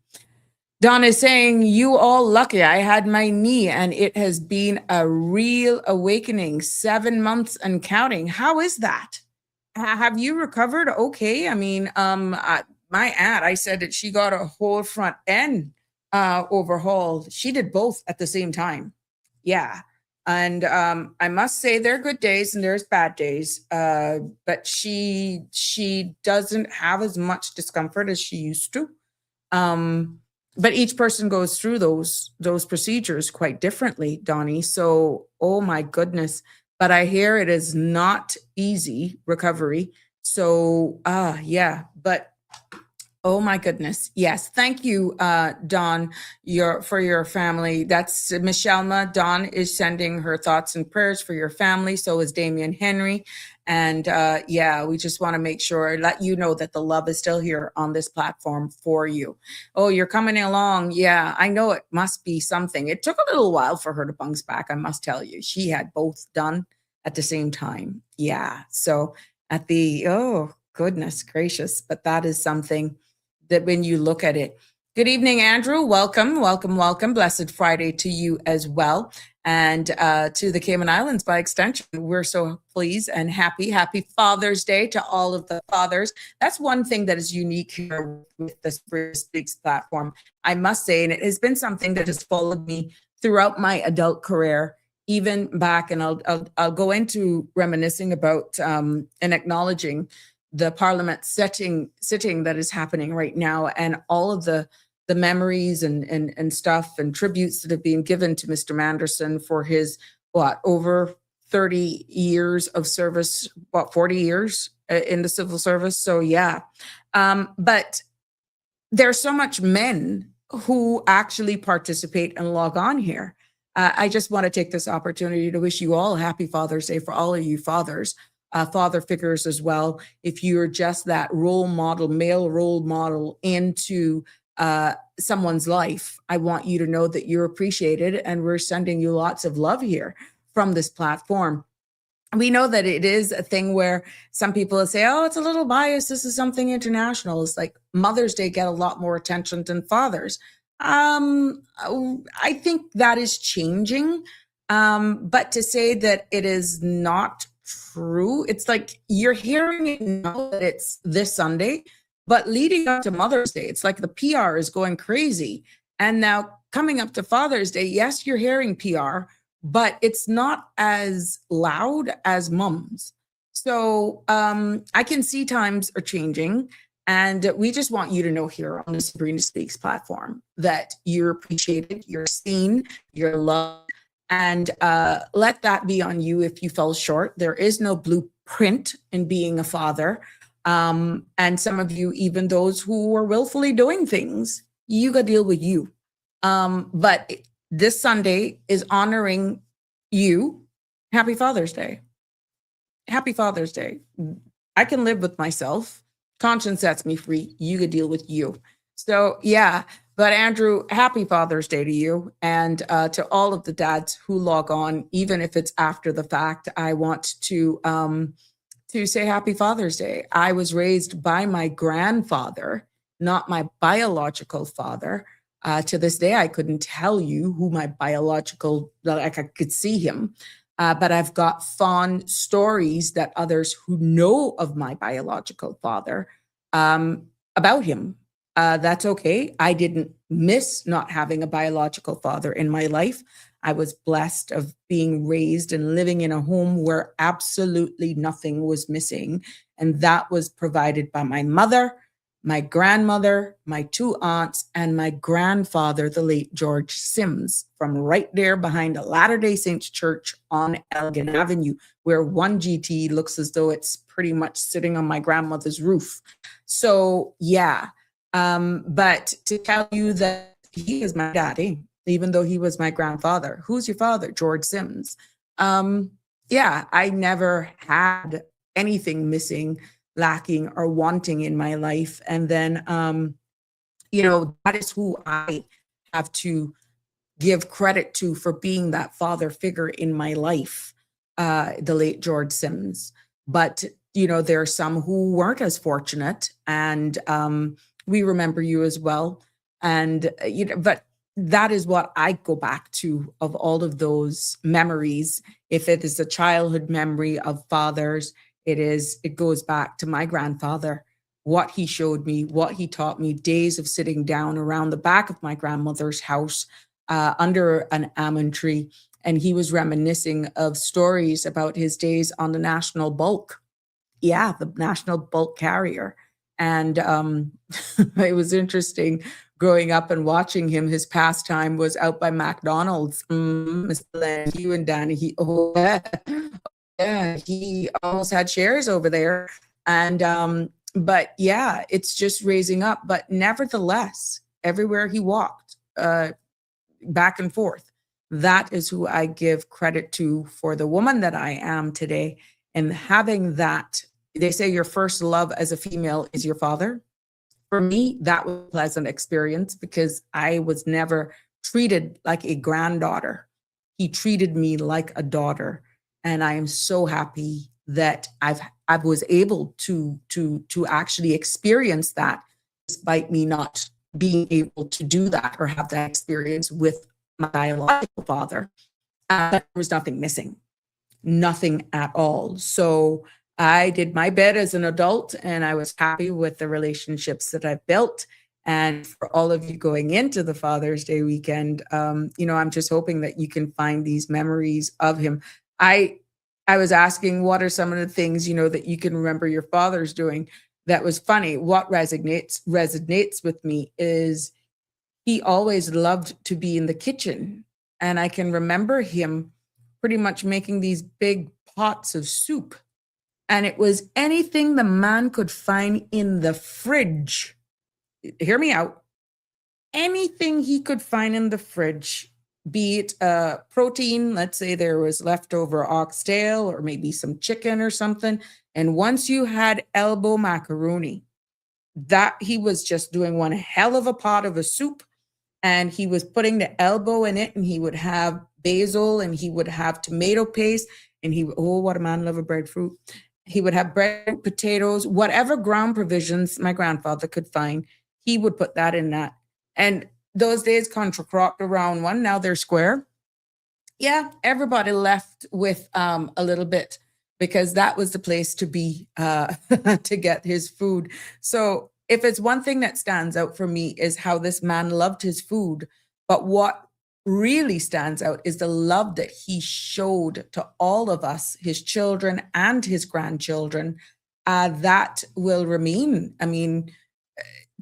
Don is saying, you all lucky. I had my knee and it has been a real awakening, 7 months and counting. How is that? Have you recovered okay? I mean, my aunt, I said that she got a whole front end overhauled. She did both at the same time. Yeah. And I must say there are good days and there's bad days. But she doesn't have as much discomfort as she used to. But each person goes through those procedures quite differently, Donnie. So, oh my goodness. But I hear it is not easy recovery. So, yeah, but oh my goodness. Yes. Thank you, Dawn, for your family. That's Michelma. Dawn is sending her thoughts and prayers for your family. So is Damian Henry. And yeah, we just want to make sure, let you know that the love is still here on this platform for you. Oh, you're coming along. Yeah, I know it must be something. It took a little while for her to bounce back, I must tell you. She had both done at the same time. Yeah. So oh, goodness gracious. But that is something that when you look at it. Good evening, Andrew. Welcome. Blessed Friday to you as well. And to the Cayman Islands by extension. We're so pleased and happy. Happy Father's Day to all of the fathers. That's one thing that is unique here with the Sabrina Speaks platform, I must say, and it has been something that has followed me throughout my adult career, even back, and I'll go into reminiscing about and acknowledging the Parliament sitting that is happening right now, and all of the memories and stuff and tributes that have been given to Mr. Manderson for his, over 30 years of service, 40 years in the civil service. So yeah, but there's so much men who actually participate and log on here. I just want to take this opportunity to wish you all a happy Father's Day for all of you fathers. Father figures as well. If you're just that role model, male role model into someone's life, I want you to know that you're appreciated, and we're sending you lots of love here from this platform. We know that it is a thing where some people will say, oh, it's a little biased. This is something international. It's like Mother's Day get a lot more attention than Father's. I think that is changing. But to say that it is not true, it's like you're hearing it now that it's this Sunday, but leading up to Mother's Day, it's like the PR is going crazy. And now coming up to Father's Day, yes, you're hearing PR, but it's not as loud as mums. So I can see times are changing. And we just want you to know here on the Sabrina Speaks platform that you're appreciated, you're seen, you're loved. And let that be on you if you fell short. There is no blueprint in being a father. And some of you, even those who are willfully doing things, you got to deal with you. But this Sunday is honoring you. Happy Father's Day. Happy Father's Day. I can live with myself. Conscience sets me free. You could deal with you. So yeah. But Andrew, happy Father's Day to you, and to all of the dads who log on, even if it's after the fact. I want to say happy Father's Day. I was raised by my grandfather, not my biological father. To this day, I couldn't tell you who my biological, like I could see him, but I've got fond stories that others who know of my biological father about him. That's okay. I didn't miss not having a biological father in my life. I was blessed of being raised and living in a home where absolutely nothing was missing. And that was provided by my mother, my grandmother, my two aunts, and my grandfather, the late George Sims, from right there behind the Latter-day Saints Church on Elgin Avenue, where one GT looks as though it's pretty much sitting on my grandmother's roof. So, yeah. But to tell you that he is my daddy, even though he was my grandfather. Who's your father? George Sims. Yeah, I never had anything missing, lacking, or wanting in my life. And then, that is who I have to give credit to for being that father figure in my life, the late George Sims. But, there are some who weren't as fortunate, and we remember you as well. And, but that is what I go back to of all of those memories. If it is a childhood memory of fathers, it goes back to my grandfather, what he showed me, what he taught me, days of sitting down around the back of my grandmother's house under an almond tree. And he was reminiscing of stories about his days on the National Bulk. Yeah, the National Bulk Carrier. And it was interesting growing up and watching him. His pastime was out by McDonald's. Mr. Len, you and Danny, he almost had shares over there. And but yeah, it's just raising up. But nevertheless, everywhere he walked, back and forth, that is who I give credit to for the woman that I am today. And having that, they say your first love as a female is your father. For me, that was a pleasant experience because I was never treated like a granddaughter. He treated me like a daughter. And I am so happy that I was able to actually experience that, despite me not being able to do that or have that experience with my biological father. There was nothing missing, nothing at all. So I did my bit as an adult, and I was happy with the relationships that I've built. And for all of you going into the Father's Day weekend, I'm just hoping that you can find these memories of him. I was asking, what are some of the things, that you can remember your father's doing? That was funny. What resonates with me is he always loved to be in the kitchen. And I can remember him pretty much making these big pots of soup. And it was anything the man could find in the fridge. Hear me out. Anything he could find in the fridge, be it protein, let's say there was leftover oxtail or maybe some chicken or something. And once you had elbow macaroni, that he was just doing one hell of a pot of a soup. And he was putting the elbow in it, and he would have basil, and he would have tomato paste, and what a man love a breadfruit. He would have bread, potatoes, whatever ground provisions my grandfather could find, he would put that in that. And those days cropped around one, now they're square. Yeah, everybody left with a little bit, because that was the place to be to get his food. So if it's one thing that stands out for me is how this man loved his food, but what really stands out is the love that he showed to all of us, his children and his grandchildren. That will remain. I mean,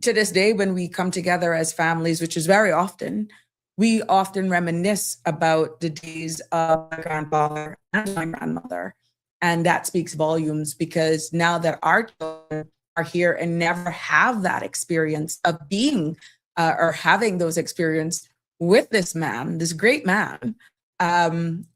to this day, when we come together as families, which is very often, we often reminisce about the days of my grandfather and my grandmother. And that speaks volumes, because now that our children are here and never have that experience of being or having those experiences with this man, this great man,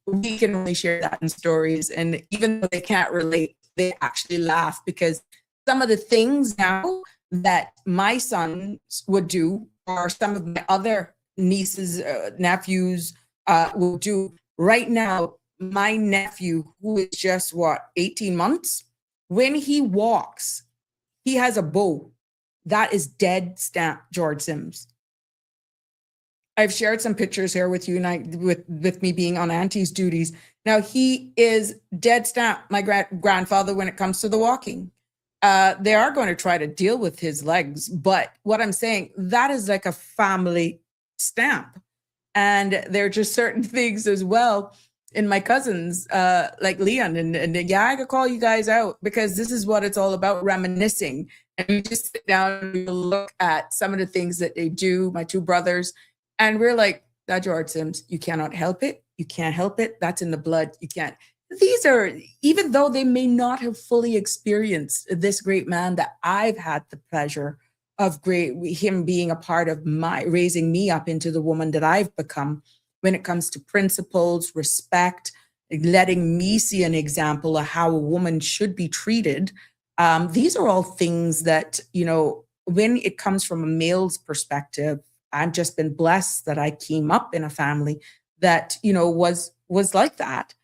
we can only share that in stories. And even though they can't relate, they actually laugh, because some of the things now that my sons would do, or some of my other nieces, nephews will do right now. My nephew, who is just 18 months, when he walks, he has a bow that is dead stamp George Sims. I've shared some pictures here with you, and with me being on auntie's duties. Now he is dead stamp my grandfather when it comes to the walking. They are going to try to deal with his legs, but what I'm saying, that is like a family stamp. And there are just certain things as well in my cousins, like Leon, and yeah, I could call you guys out because this is what it's all about, reminiscing. And we just sit down and we look at some of the things that they do, my two brothers, and we're like, that George Sims, you cannot help it. You can't help it. That's in the blood. You can't. These are, even though they may not have fully experienced this great man that I've had the pleasure of him being a part of my raising me up into the woman that I've become when it comes to principles, respect, letting me see an example of how a woman should be treated. These are all things that, when it comes from a male's perspective, I've just been blessed that I came up in a family that, was like that.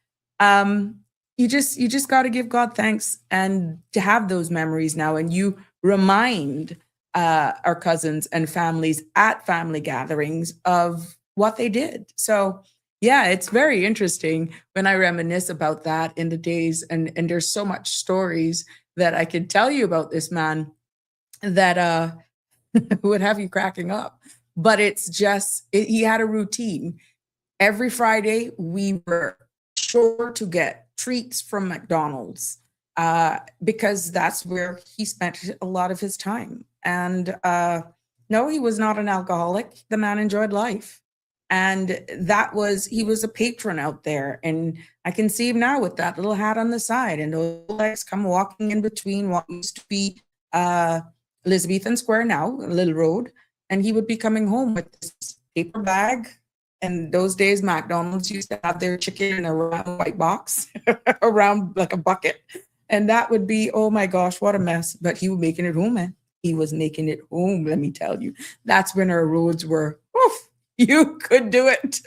You just got to give God thanks and to have those memories now. And you remind our cousins and families at family gatherings of what they did. So yeah, it's very interesting when I reminisce about that in the days, and there's so much stories that I could tell you about this man that would have you cracking up. But it's just, he had a routine. Every Friday, we were sure to get treats from McDonald's because that's where he spent a lot of his time. And no, he was not an alcoholic. The man enjoyed life. And he was a patron out there. And I can see him now with that little hat on the side and those legs come walking in between what used to be Elizabethan Square now, a little road. And he would be coming home with this paper bag. And those days, McDonald's used to have their chicken in a round white box, around like a bucket. And that would be, oh my gosh, what a mess. But he was making it home, man. He was making it home, let me tell you. That's when our roads were, oof, you could do it.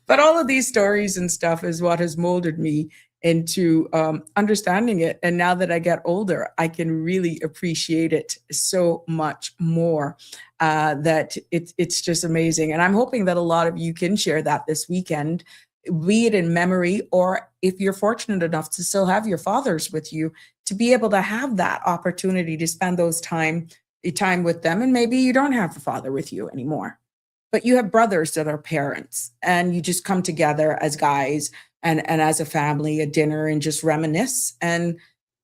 But all of these stories and stuff is what has molded me into understanding it. And now that I get older, I can really appreciate it so much more. That it's just amazing. And I'm hoping that a lot of you can share that this weekend, be it in memory, or if you're fortunate enough to still have your fathers with you, to be able to have that opportunity to spend those time with them. And maybe you don't have a father with you anymore, but you have brothers that are parents, and you just come together as guys and as a family at dinner and just reminisce and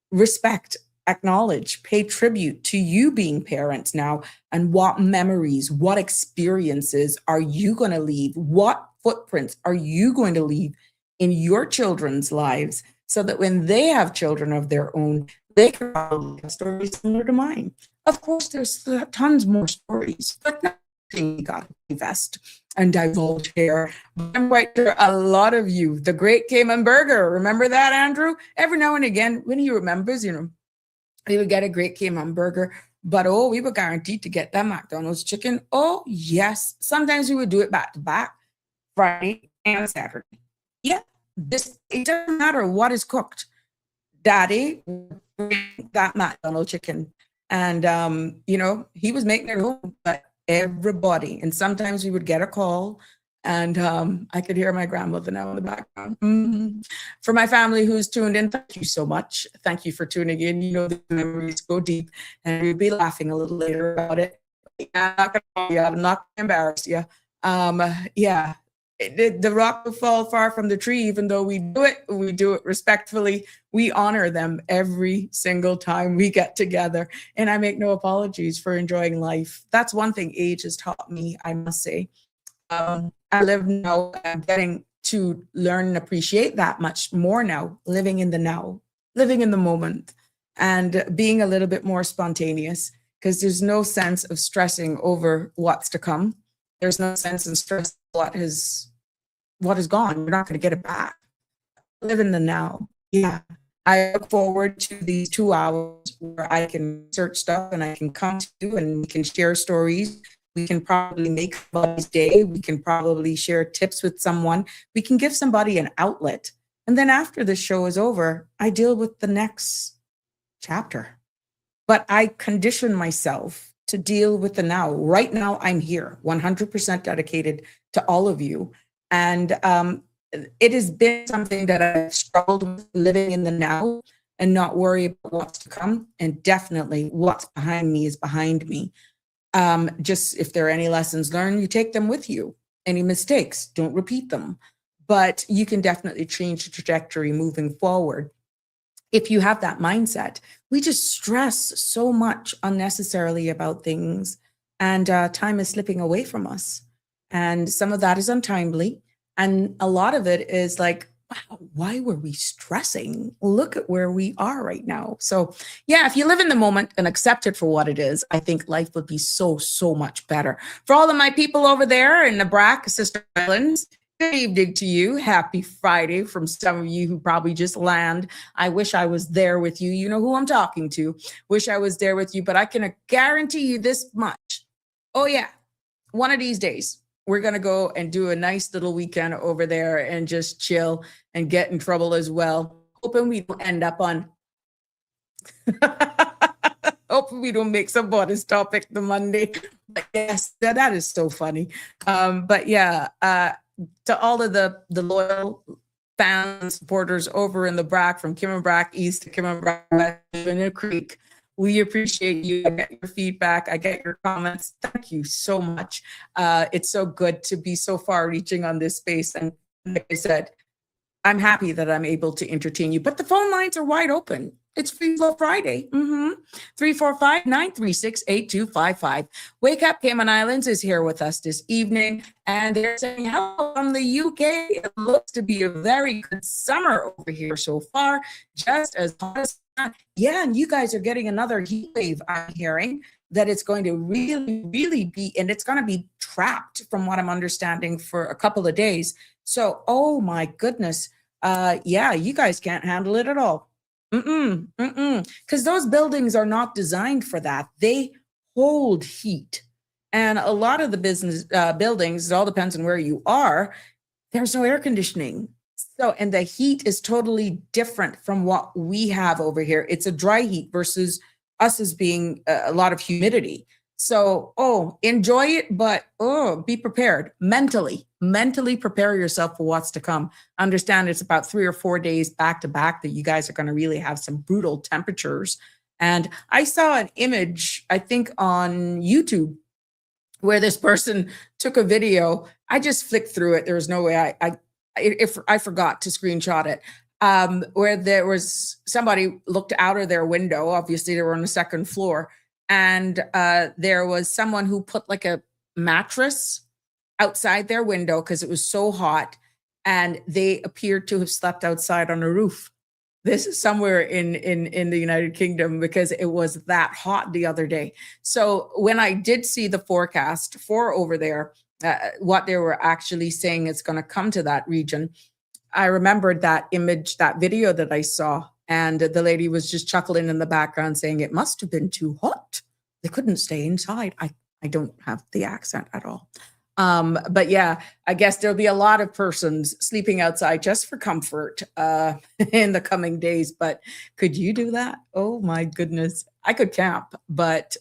respect, acknowledge, pay tribute to you being parents now, and what memories, what experiences are you going to leave? What footprints are you going to leave in your children's lives so that when they have children of their own, they can probably have stories similar to mine. Of course, there's tons more stories, but nothing you got to invest and divulge here. But I'm quite sure a lot of you, the great Cayman burger, remember that, Andrew? Every now and again, when he remembers, we would get a great Cayman burger, but we were guaranteed to get that McDonald's chicken. Oh, yes. Sometimes we would do it back to back, Friday and Saturday. Yeah, it doesn't matter what is cooked. Daddy would bring that McDonald's chicken. And, he was making it home, but everybody. And sometimes we would get a call, and I could hear my grandmother now in the background. Mm-hmm. For my family who's tuned in, thank you so much. Thank you for tuning in. The memories go deep, and we'll be laughing a little later about it. I'm not going to embarrass you. Yeah, the rock will fall far from the tree, even though we do it respectfully. We honor them every single time we get together. And I make no apologies for enjoying life. That's one thing age has taught me, I must say. I live now, I'm getting to learn and appreciate that much more now, living in the now, living in the moment, and being a little bit more spontaneous, because there's no sense of stressing over what's to come. There's no sense in stress what is gone. You're not going to get it back. Live in the now. Yeah. I look forward to these 2 hours where I can search stuff and I can come to you and we can share stories. We can probably make somebody's day. We can probably share tips with someone. We can give somebody an outlet. And then after the show is over, I deal with the next chapter. But I condition myself to deal with the now. Right now, I'm here, 100% dedicated to all of you. And it has been something that I've struggled with, living in the now and not worry about what's to come. And definitely what's behind me is behind me. Just if there are any lessons learned, you take them with you. Any mistakes, don't repeat them. But you can definitely change the trajectory moving forward. If you have that mindset, we just stress so much unnecessarily about things, and time is slipping away from us. And some of that is untimely. And a lot of it is like, wow, why were we stressing? Look at where we are right now. So yeah, if you live in the moment and accept it for what it is, I think life would be so, so much better. For all of my people over there in the BRAC Sister Islands, good evening to you. Happy Friday from some of you who probably just land. I wish I was there with you. You know who I'm talking to. Wish I was there with you, but I can guarantee you this much. Oh yeah, one of these days, we're going to go and do a nice little weekend over there and just chill and get in trouble as well. Hoping we don't end up on, hoping we don't make somebody's topic the Monday. But yes, that is so funny. But yeah, to all of the loyal fans, supporters over in the BRAC, from Kimmerbrak East to Kimmerbrak West, Winter Creek, we appreciate you. I get your feedback. I get your comments. Thank you so much. It's so good to be so far reaching on this space. And like I said, I'm happy that I'm able to entertain you. But the phone lines are wide open. It's Free Flow Friday. 345-936-8255. Wake Up Cayman Islands is here with us this evening. And they're saying, hello from the UK. It looks to be a very good summer over here so far. Just as hot as that. Yeah, and you guys are getting another heat wave, I'm hearing, that it's going to really, really be, and it's going to be trapped from what I'm understanding for a couple of days. So, oh my goodness. Yeah, you guys can't handle it at all. Because those buildings are not designed for that. They hold heat. And a lot of the business buildings, it all depends on where you are, there's no air conditioning. So, and the heat is totally different from what we have over here. It's a dry heat versus us as being a lot of humidity. So, enjoy it, but be prepared mentally prepare yourself for what's to come. Understand it's about 3 or 4 days back to back that you guys are going to really have some brutal temperatures. And I saw an image, I think on YouTube, where this person took a video. I just flicked through it. There was no way if I forgot to screenshot it, where there was somebody looked out of their window. Obviously, they were on the second floor. And there was someone who put like a mattress outside their window because it was so hot. And they appeared to have slept outside on a roof. This is somewhere in the United Kingdom because it was that hot the other day. So when I did see the forecast for over there, what they were actually saying is going to come to that region, I remembered that image, that video that I saw. And the lady was just chuckling in the background saying it must have been too hot. They couldn't stay inside. I don't have the accent at all. But yeah, I guess there'll be a lot of persons sleeping outside just for comfort in the coming days. But could you do that? Oh my goodness. I could camp, but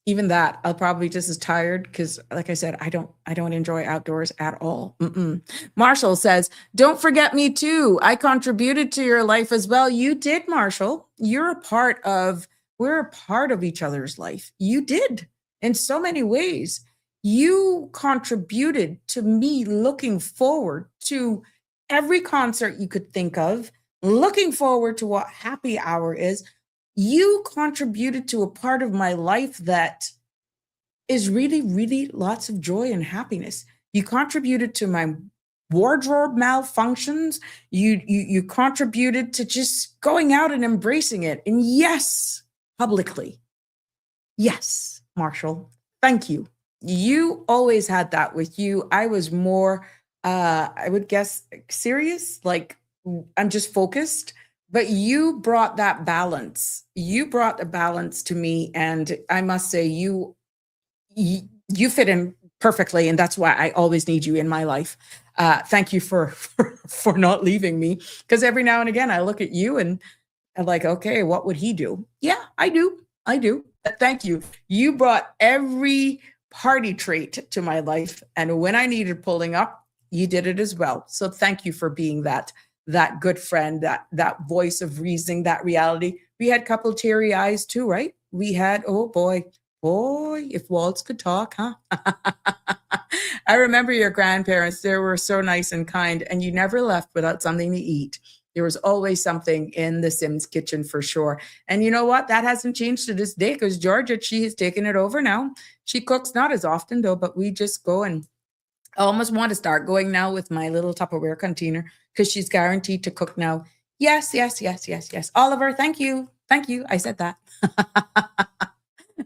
even that, I'll probably just as tired because, like I said, I don't enjoy outdoors at all. Marshall says, "Don't forget me too. I contributed to your life as well." You did, Marshall. We're a part of each other's life. You did in so many ways. You contributed to me looking forward to every concert you could think of, looking forward to what happy hour is. You contributed to a part of my life that is really, really lots of joy and happiness. You contributed to my wardrobe malfunctions. You contributed to just going out and embracing it. And yes, publicly. Yes, Marshall, thank you. You always had that with you. I was more, I would guess, serious, like I'm just focused. But you brought that balance. You brought a balance to me. And I must say, you fit in perfectly. And that's why I always need you in my life. Thank you for not leaving me. Because every now and again, I look at you and I'm like, okay, what would he do? Yeah, I do. I do. Thank you. You brought every party trait to my life. And when I needed pulling up, you did it as well. So thank you for being that good friend, that voice of reasoning, that reality. We had a couple teary eyes too, right? We had, oh boy, if walls could talk, huh? I remember your grandparents. They were so nice and kind, and you never left without something to eat. There was always something in the Sims kitchen for sure. And you know what? That hasn't changed to this day because Georgia, she has taken it over now. She cooks not as often though, but we just go, and I almost want to start going now with my little Tupperware container because she's guaranteed to cook now. Yes, yes, yes, yes, yes. Oliver, thank you. Thank you. I said that.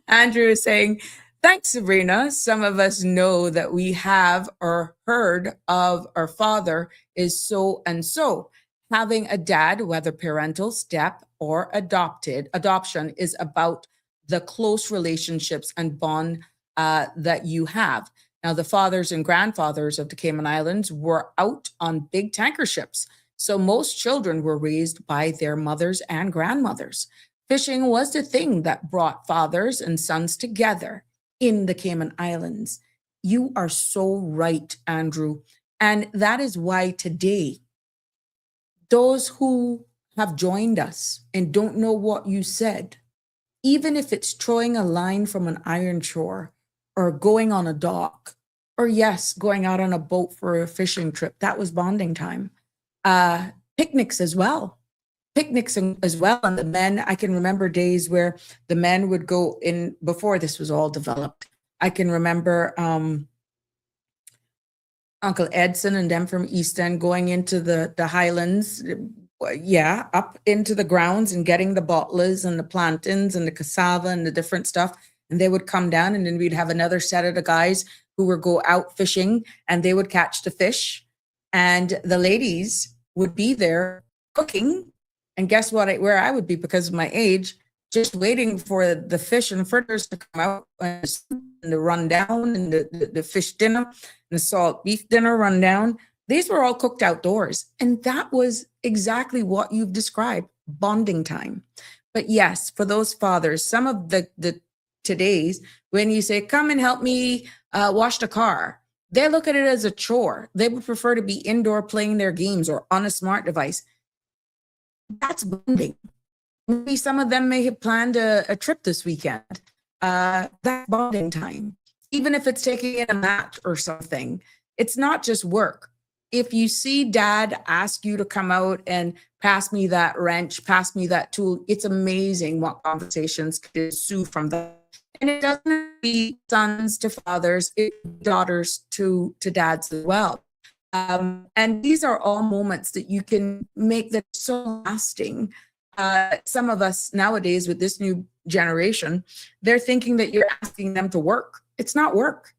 Andrew is saying, thanks, Sabrina. Some of us know that we have or heard of our father is so and so. Having a dad, whether parental, step, or adoption is about the close relationships and bond that you have. Now, the fathers and grandfathers of the Cayman Islands were out on big tanker ships. So most children were raised by their mothers and grandmothers. Fishing was the thing that brought fathers and sons together in the Cayman Islands. You are so right, Andrew. And that is why today, those who have joined us and don't know what you said, even if it's throwing a line from an iron shore or going on a dock, or yes, going out on a boat for a fishing trip, that was bonding time. Picnics as well. Picnics as well. And the men, I can remember days where the men would go in before this was all developed. I can remember Uncle Edson and them from East End going into the Highlands, up into the grounds and getting the bottlers and the plantains and the cassava and the different stuff. And they would come down, and then we'd have another set of the guys who would go out fishing, and they would catch the fish. And the ladies would be there cooking. And guess what? Where I would be because of my age, just waiting for the fish and fritters to come out and the rundown and the fish dinner and the salt beef dinner rundown. These were all cooked outdoors. And that was exactly what you've described, bonding time. But yes, for those fathers, some of the today's, when you say, come and help me wash the car, they look at it as a chore. They would prefer to be indoor playing their games or on a smart device. That's bonding. Maybe some of them may have planned a trip this weekend. That's bonding time. Even if it's taking in a mat or something, it's not just work. If you see dad ask you to come out and pass me that wrench, pass me that tool, it's amazing what conversations can ensue from that. And it doesn't be sons to fathers, it's daughters to dads as well. And these are all moments that you can make that so lasting. Some of us nowadays with this new generation, they're thinking that you're asking them to work. It's not work.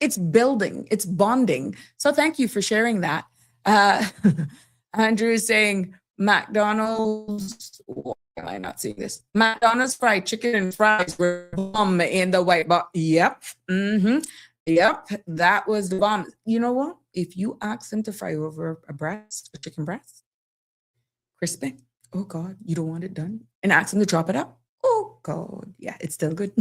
It's building, it's bonding. So thank you for sharing that. Andrew is saying McDonald's, why am I not seeing this? McDonald's fried chicken and fries were bomb in the white box. Yep. Yep. That was the bomb. You know what? If you ask them to fry over a chicken breast, crispy, oh God, you don't want it done. And ask them to chop it up. Oh God, yeah, it's still good.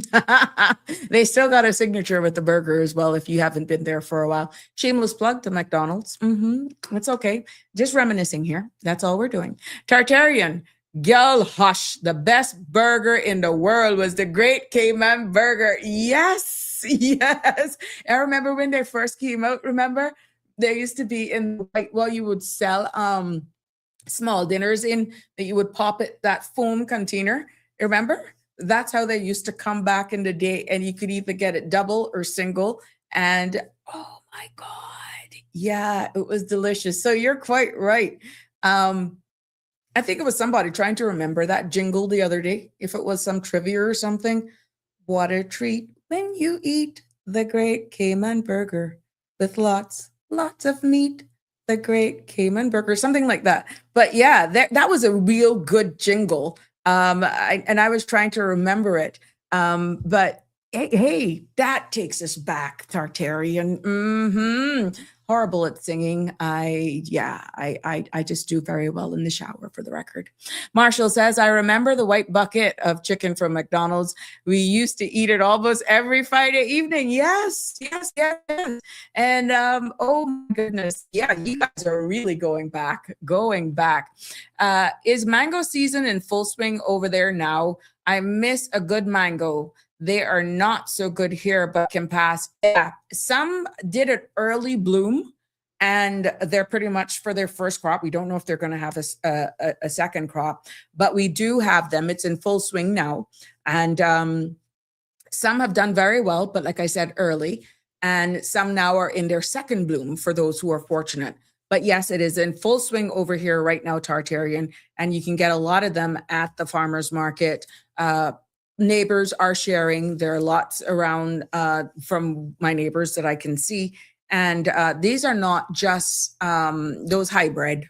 They still got a signature with the burger as well if you haven't been there for a while. Shameless plug to McDonald's. It's okay. Just reminiscing here. That's all we're doing. Tartarian, girl, hush. The best burger in the world was the Great Cayman Burger. Yes, yes. I remember when they first came out, remember? There used to be you would sell small dinners in that you would pop it, that foam container. Remember? That's how they used to come back in the day, and you could either get it double or single. And oh my God, yeah, it was delicious. So you're quite right. I think it was somebody trying to remember that jingle the other day. If it was some trivia or something, what a treat when you eat the Great Cayman Burger with lots of meat. The Great Cayman Burger, something like that. But yeah, that was a real good jingle. I was trying to remember it. But hey, that takes us back, Tartarian. horrible at singing. I just do very well in the shower, for the record. Marshall says, I remember the white bucket of chicken from McDonald's. We used to eat it almost every Friday evening. Yes. And oh my goodness. Yeah, you guys are really going back. Is mango season in full swing over there now? I miss a good mango. They are not so good here, but can pass. Yeah, some did an early bloom, and they're pretty much for their first crop. We don't know if they're going to have a second crop, but we do have them. It's in full swing now. And some have done very well, but like I said, early. And some now are in their second bloom for those who are fortunate. But yes, it is in full swing over here right now, Tartarian. And you can get a lot of them at the farmer's market. Neighbors are sharing. There are lots around from my neighbors that I can see. And these are not just those hybrid.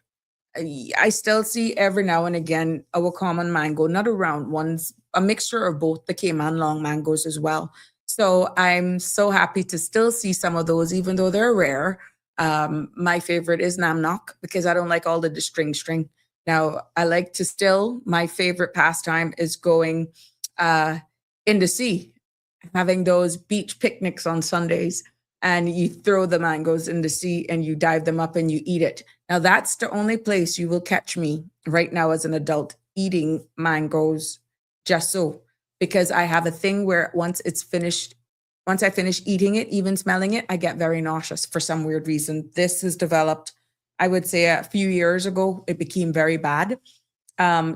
I still see every now and again a common mango, not a round ones, a mixture of both the Cayman long mangoes as well. So I'm so happy to still see some of those, even though they're rare. My favorite is Namnock because I don't like all the string. Now, I like to still, my favorite pastime is going in the sea, having those beach picnics on Sundays, and you throw the mangoes in the sea and you dive them up and you eat it. Now, that's the only place you will catch me right now as an adult eating mangoes just so, because I have a thing where once I finish eating it, even smelling it, I get very nauseous for some weird reason. This has developed, I would say a few years ago, it became very bad.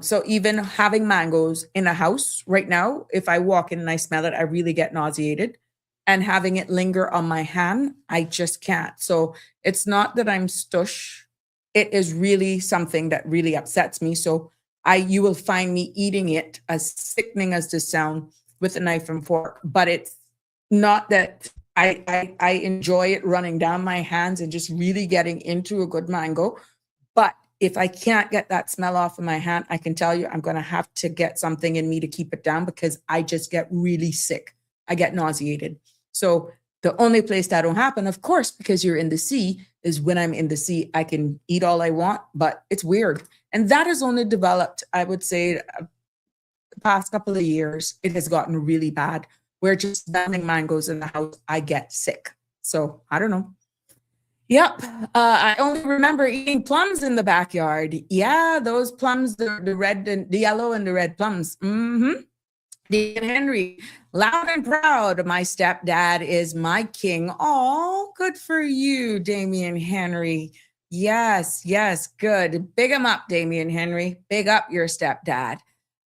So even having mangoes in a house right now, if I walk in and I smell it, I really get nauseated. And having it linger on my hand, I just can't. So it's not that I'm stush. It is really something that really upsets me. So you will find me eating it, as sickening as this sound, with a knife and fork. But it's not that I enjoy it running down my hands and just really getting into a good mango. But if I can't get that smell off of my hand, I can tell you I'm going to have to get something in me to keep it down because I just get really sick. I get nauseated. So the only place that don't happen, of course, because you're in the sea, is when I'm in the sea. I can eat all I want, but it's weird. And that has only developed, I would say, the past couple of years. It has gotten really bad. Where just smelling mangoes in the house, I get sick. So I don't know. Yep. I only remember eating plums in the backyard. Yeah, those plums, the red and the yellow and the red plums. Mm-hmm. Dean Henry, loud and proud. My stepdad is my king. Oh, good for you, Damian Henry. Yes, good. Big him up, Damian Henry. Big up your stepdad.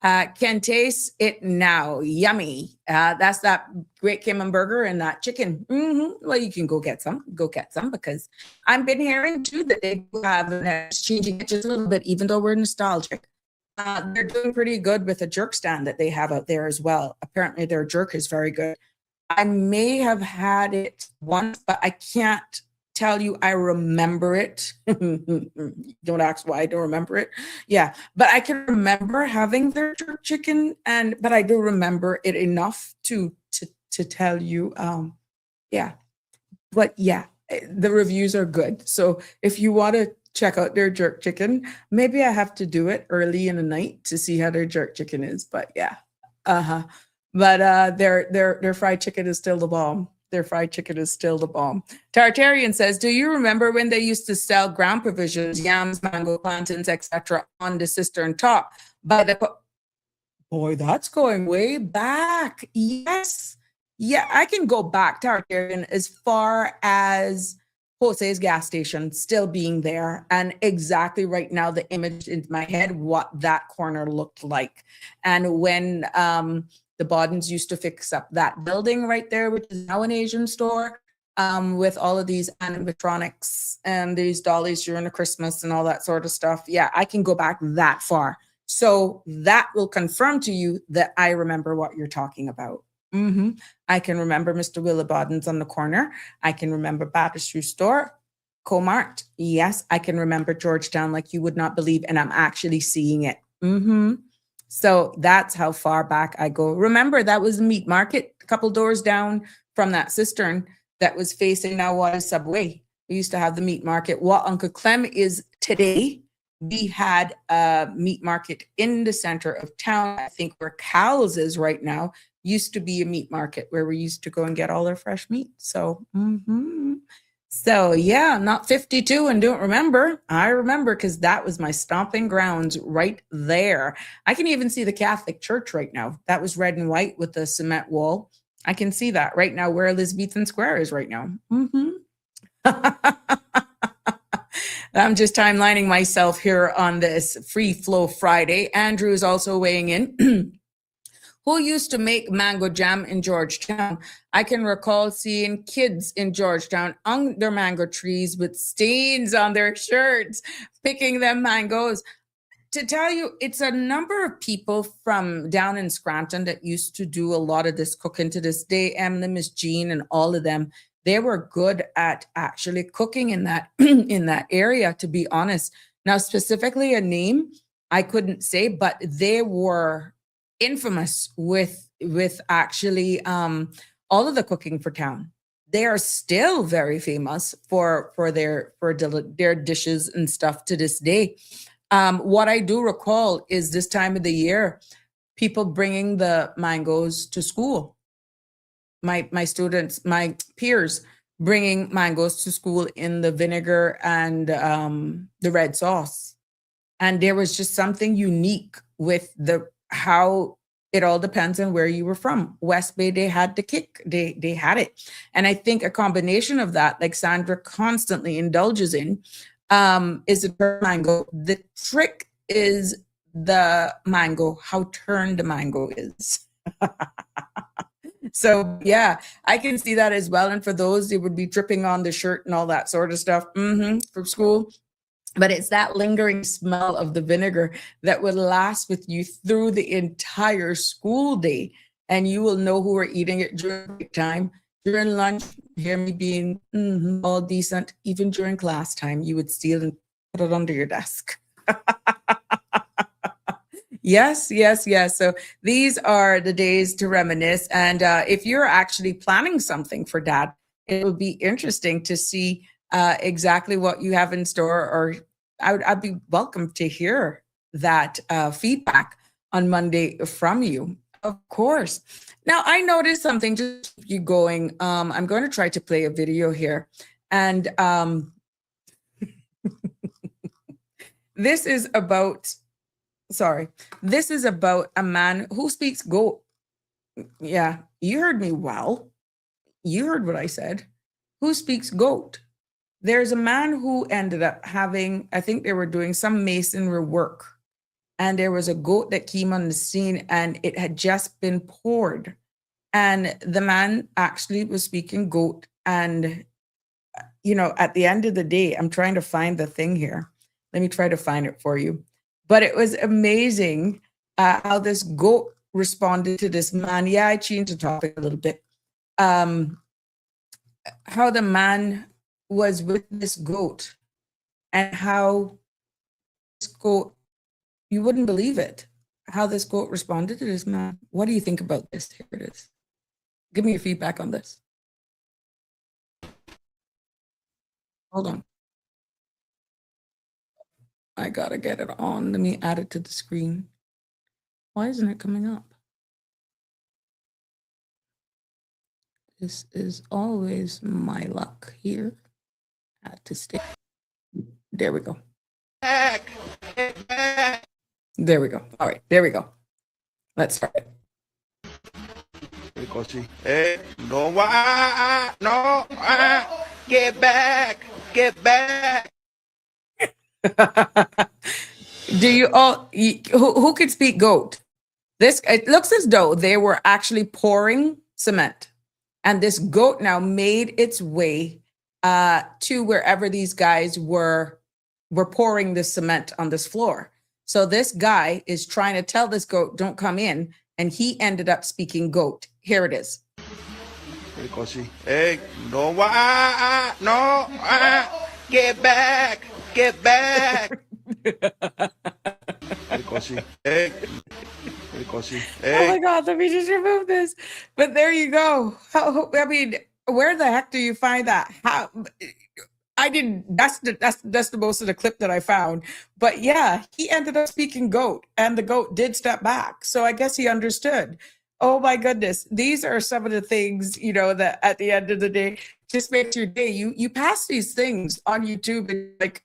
Can taste it now. Yummy. That's that great Cayman burger and that chicken. Mm-hmm. Well, you can go get some because I've been hearing too that they have changing it just a little bit, even though we're nostalgic. They're doing pretty good with a jerk stand that they have out there as well. Apparently their jerk is very good. I may have had it once, but I can't tell you I remember it. Don't ask why I don't remember it. Yeah, but I can remember having their jerk chicken, but I do remember it enough to tell you. Yeah, but yeah, the reviews are good. So if you want to check out their jerk chicken, maybe I have to do it early in the night to see how their jerk chicken is. But yeah, But their fried chicken is still the bomb. Their fried chicken is still the bomb. Tartarian says, do you remember when they used to sell ground provisions, yams, mango, plantains, etc., on the cistern top? Boy, that's going way back. Yes. Yeah, I can go back, Tartarian, as far as Jose's gas station still being there. And exactly right now, the image in my head, what that corner looked like. And when the Bodens used to fix up that building right there, which is now an Asian store, with all of these animatronics and these dollies during the Christmas and all that sort of stuff. Yeah, I can go back that far. So that will confirm to you that I remember what you're talking about. Mm-hmm. I can remember Mr. Willa Bodens on the corner. I can remember Batter Shoe Store, Comart. Yes, I can remember Georgetown like you would not believe, and I'm actually seeing it. Mm-hmm. So that's how far back I go. Remember, that was the meat market a couple doors down from that cistern that was facing now what is Subway. We used to have the meat market. What Uncle Clem is today, we had a meat market in the center of town. I think where Cal's is right now used to be a meat market where we used to go and get all our fresh meat. So, so yeah, I'm not 52 and don't remember. I remember because that was my stomping grounds right there. I can even see the Catholic Church right now. That was red and white with the cement wall. I can see that right now where Elizabethan Square is right now. I'm just timelining myself here on this Free Flow Friday. Andrew is also weighing in. Who used to make mango jam in Georgetown? I can recall seeing kids in Georgetown under mango trees with stains on their shirts, picking them mangoes. To tell you, it's a number of people from down in Scranton that used to do a lot of this cooking to this day. Miss Jean and all of them. They were good at actually cooking in that in that area, to be honest. Now, specifically a name I couldn't say, but they were infamous with actually all of the cooking for town. They are still very famous for their dishes and stuff to this day. What I do recall is this time of the year, people bringing the mangoes to school. My students, my peers, bringing mangoes to school in the vinegar and the red sauce. And there was just something unique with how it all depends on where you were from. West Bay, they had the kick, they had it. And I think a combination of that, like Sandra constantly indulges in, is the mango. The trick is the mango, how turned the mango is. So yeah, I can see that as well. And for those, it would be dripping on the shirt and all that sort of stuff from school. But it's that lingering smell of the vinegar that would last with you through the entire school day. And you will know who are eating it during break time, during lunch, hear me being all decent, even during class time, you would steal and put it under your desk. Yes. So these are the days to reminisce. And if you're actually planning something for Dad, it would be interesting to see exactly what you have in store, or I'd be welcome to hear that feedback on Monday from you, of course. Now, I noticed something, just keep you going. I'm going to try to play a video here. And this is about a man who speaks goat. Yeah, you heard me well. You heard what I said. Who speaks goat? There's a man who ended up having, I think they were doing some masonry work, and there was a goat that came on the scene and it had just been poured. And the man actually was speaking goat. And, you know, at the end of the day, I'm trying to find the thing here. Let me try to find it for you. But it was amazing how this goat responded to this man. Yeah, I changed the topic a little bit. How the man was with this goat, and how this goat, you wouldn't believe it, how this goat responded to this man. What do you think about this? Here it is. Give me your feedback on this. Hold on. I gotta get it on. Let me add it to the screen. Why isn't it coming up? This is always my luck here. Had to stay. There we go. There we go. All right, there we go. Let's start it. Get back, get back. Do you all, who could speak goat? This, it looks as though they were actually pouring cement, and this goat now made its way to wherever these guys were pouring the cement on this floor. So this guy is trying to tell this goat, don't come in, and he ended up speaking goat. Here it is. Hey, no, get back, get back. Hey. Oh my God, let me just remove this. But there you go. I mean, where the heck do you find that? How? I didn't. That's the most of the clip that I found. But yeah, he ended up speaking goat, and the goat did step back. So I guess he understood. Oh my goodness, these are some of the things that at the end of the day just makes your day. You pass these things on YouTube, and like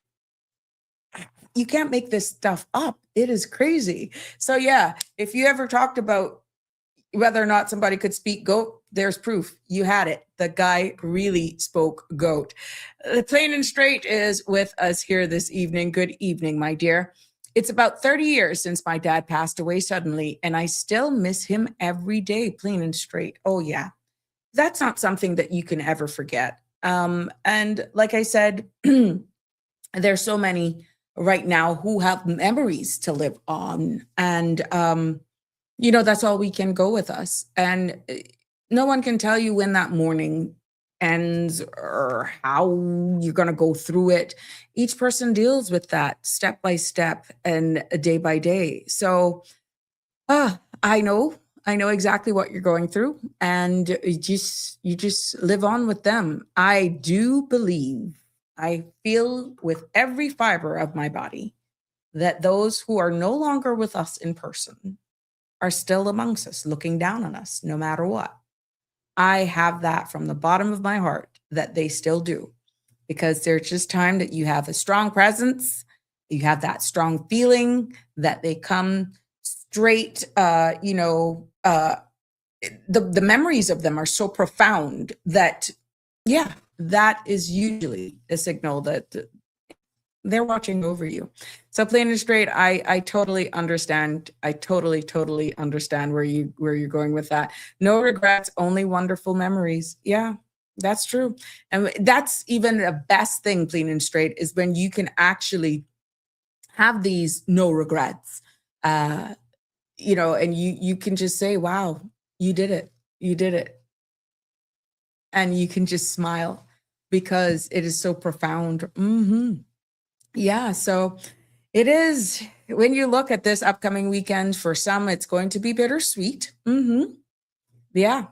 you can't make this stuff up. It is crazy. So yeah, if you ever talked about whether or not somebody could speak goat, there's proof. You had it. The guy really spoke goat. The Plain and Straight is with us here this evening. Good evening, my dear. It's about 30 years since my dad passed away suddenly, and I still miss him every day, plain and straight. Oh, yeah. That's not something that you can ever forget. And like I said, there's so many right now who have memories to live on. And, that's all we can go with us. And no one can tell you when that morning ends or how you're going to go through it. Each person deals with that step by step and day by day. So I know exactly what you're going through, and you just live on with them. I do believe, I feel with every fiber of my body that those who are no longer with us in person are still amongst us, looking down on us, no matter what. I have that from the bottom of my heart that they still do, because there's just time that you have a strong presence, you have that strong feeling that they come straight, the memories of them are so profound that, yeah, that is usually a signal that they're watching over you. So plain and straight, I totally understand. I totally understand where you're going with that. No regrets, only wonderful memories. Yeah, that's true. And that's even the best thing, plain and straight, is when you can actually have these no regrets. And you can just say, wow, you did it. And you can just smile because it is so profound. Yeah, so it is. When you look at this upcoming weekend, for some, it's going to be bittersweet. Yeah.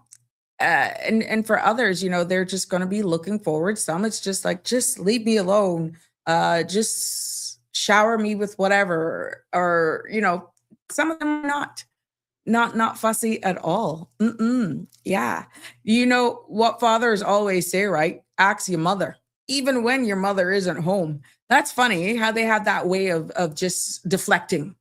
And for others, they're just going to be looking forward. Some, it's just like, just leave me alone. Just shower me with whatever. Or, some of them are not fussy at all. Yeah. You know what fathers always say, right? Ask your mother, even when your mother isn't home. That's funny how they have that way of just deflecting.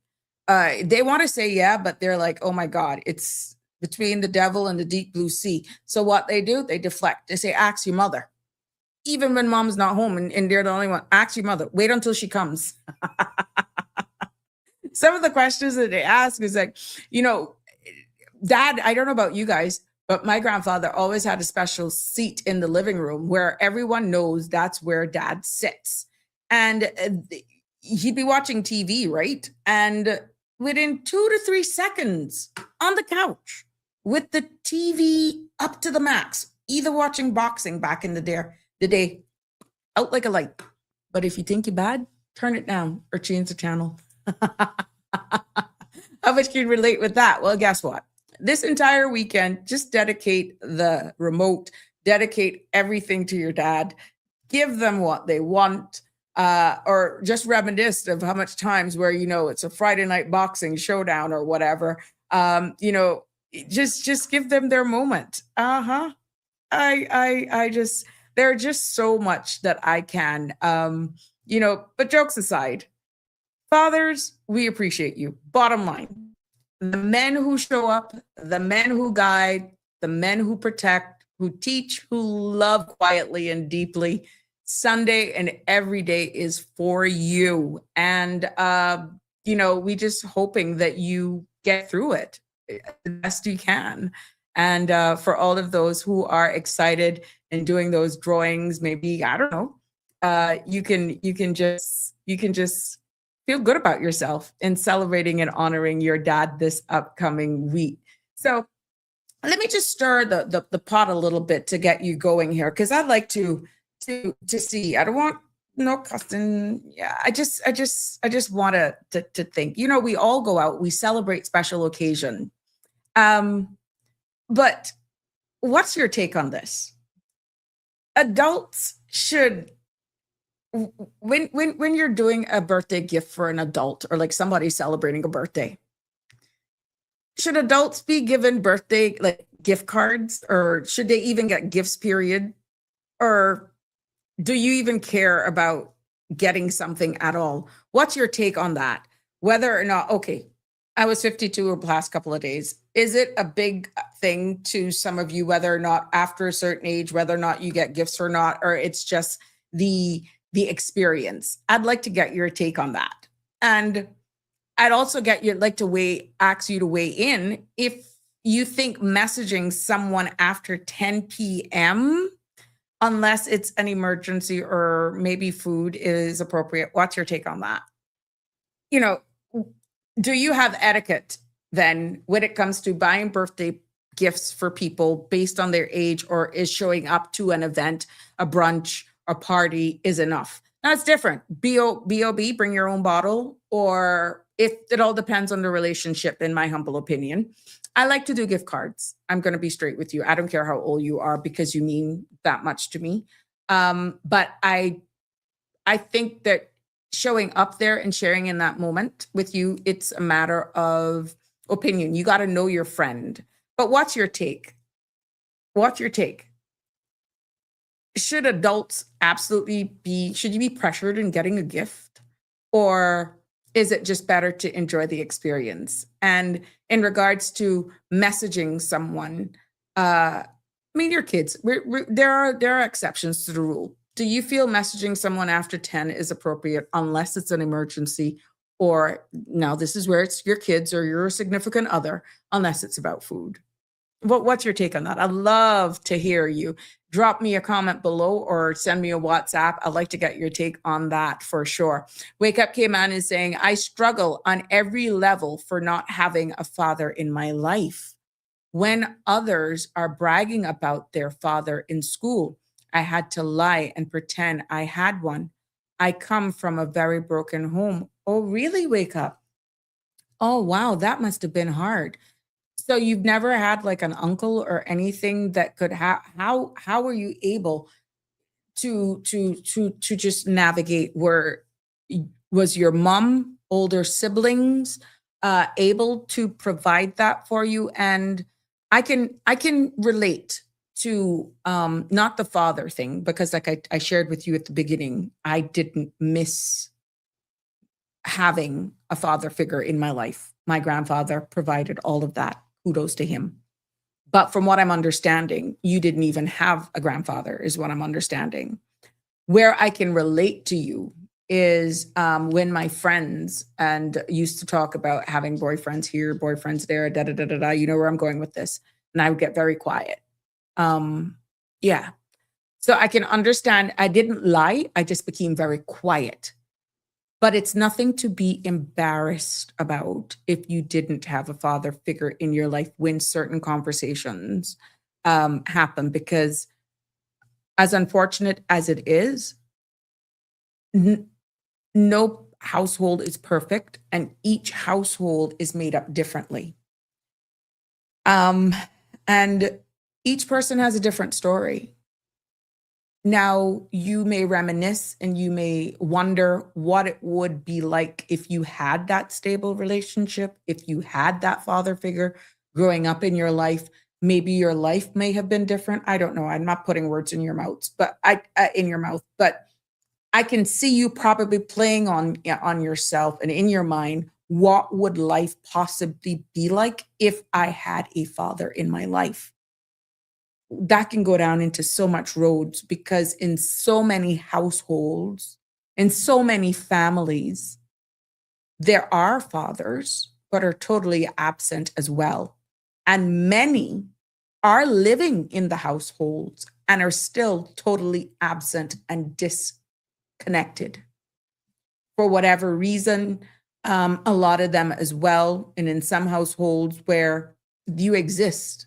They want to say, yeah, but they're like, oh my God, it's between the devil and the deep blue sea. So what they do, they deflect. They say, ask your mother. Even when mom's not home and they're the only one, ask your mother. Wait until she comes. Some of the questions that they ask is like, Dad, I don't know about you guys, but my grandfather always had a special seat in the living room where everyone knows that's where Dad sits. And he'd be watching TV, right? And within 2 to 3 seconds on the couch with the TV up to the max, either watching boxing back in the day, out like a light. But if you think you're bad, turn it down or change the channel. How much can you relate with that? Well, guess what? This entire weekend, just dedicate the remote, dedicate everything to your dad, give them what they want, or just reminisce of how much times where, it's a Friday night boxing showdown or whatever. Just give them their moment. There's just so much that I can, but jokes aside, fathers, we appreciate you. Bottom line, the men who show up, the men who guide, the men who protect, who teach, who love quietly and deeply, Sunday and every day is for you. And, we just hoping that you get through it the best you can. And for all of those who are excited and doing those drawings, maybe, I don't know, you can just feel good about yourself in celebrating and honoring your dad this upcoming week. So let me just stir the pot a little bit to get you going here, because I'd like to see. I don't want no cussing. Yeah, I just want to think. We all go out, we celebrate special occasion. But what's your take on this? Adults should when you're doing a birthday gift for an adult or like somebody celebrating a birthday, should adults be given birthday like gift cards, or should they even get gifts, period? Or do you even care about getting something at all? What's your take on that? Whether or not, okay, I was 52 over the last couple of days. Is it a big thing to some of you, whether or not after a certain age, whether or not you get gifts or not, or it's just the experience? I'd like to get your take on that. And I'd also ask you to weigh in if you think messaging someone after 10 p.m., unless it's an emergency or maybe food is appropriate. What's your take on that? You know, do you have etiquette then when it comes to buying birthday gifts for people based on their age, or is showing up to an event, a brunch, a party is enough? Now it's different. B.O.B., bring your own bottle, or if it all depends on the relationship, in my humble opinion. I like to do gift cards. I'm going to be straight with you. I don't care how old you are because you mean that much to me. But I think that showing up there and sharing in that moment with you, it's a matter of opinion. You got to know your friend. But what's your take? What's your take? Should adults should you be pressured in getting a gift? Or is it just better to enjoy the experience? And in regards to messaging someone, your kids, there are exceptions to the rule. Do you feel messaging someone after 10 is appropriate unless it's an emergency? Or now this is where it's your kids or your significant other, unless it's about food? What's your take on that? I'd love to hear you. Drop me a comment below or send me a WhatsApp. I'd like to get your take on that for sure. Wake Up K-Man is saying, I struggle on every level for not having a father in my life. When others are bragging about their father in school, I had to lie and pretend I had one. I come from a very broken home. Oh, really, Wake Up? Oh, wow, that must have been hard. So you've never had like an uncle or anything that could how were you able to just navigate? Was your mom, older siblings able to provide that for you? And I can relate to not the father thing, because like I shared with you at the beginning, I didn't miss having a father figure in my life. My grandfather provided all of that. Kudos to him. But from what I'm understanding, you didn't even have a grandfather, is what I'm understanding. Where I can relate to you is when my friends and used to talk about having boyfriends here, boyfriends there, da da da da da. You know where I'm going with this, and I would get very quiet. Yeah. So I can understand. I didn't lie. I just became very quiet. But it's nothing to be embarrassed about if you didn't have a father figure in your life when certain conversations happen, because as unfortunate as it is, no household is perfect, and each household is made up differently. And each person has a different story. Now, you may reminisce and you may wonder what it would be like if you had that stable relationship, if you had that father figure growing up in your life. Maybe your life may have been different. I don't know. I'm not putting words in your mouth, but I can see you probably playing on yourself and in your mind. What would life possibly be like if I had a father in my life? That can go down into so much roads, because in so many households, in so many families, there are fathers, but are totally absent as well. And many are living in the households and are still totally absent and disconnected for whatever reason. A lot of them as well. And in some households where you exist,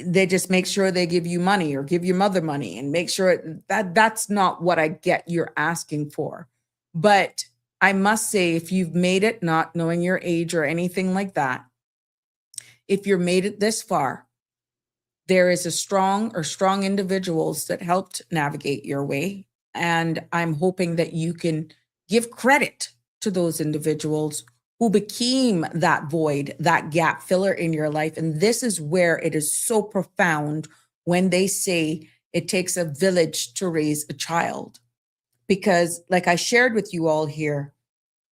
they just make sure they give you money or give your mother money and make sure that's not what I get you're asking for. But I must say, if you've made it, not knowing your age or anything like that, if you're made it this far, there is strong individuals that helped navigate your way. And I'm hoping that you can give credit to those individuals who became that void, that gap filler in your life. And this is where it is so profound when they say it takes a village to raise a child. Because, like I shared with you all here,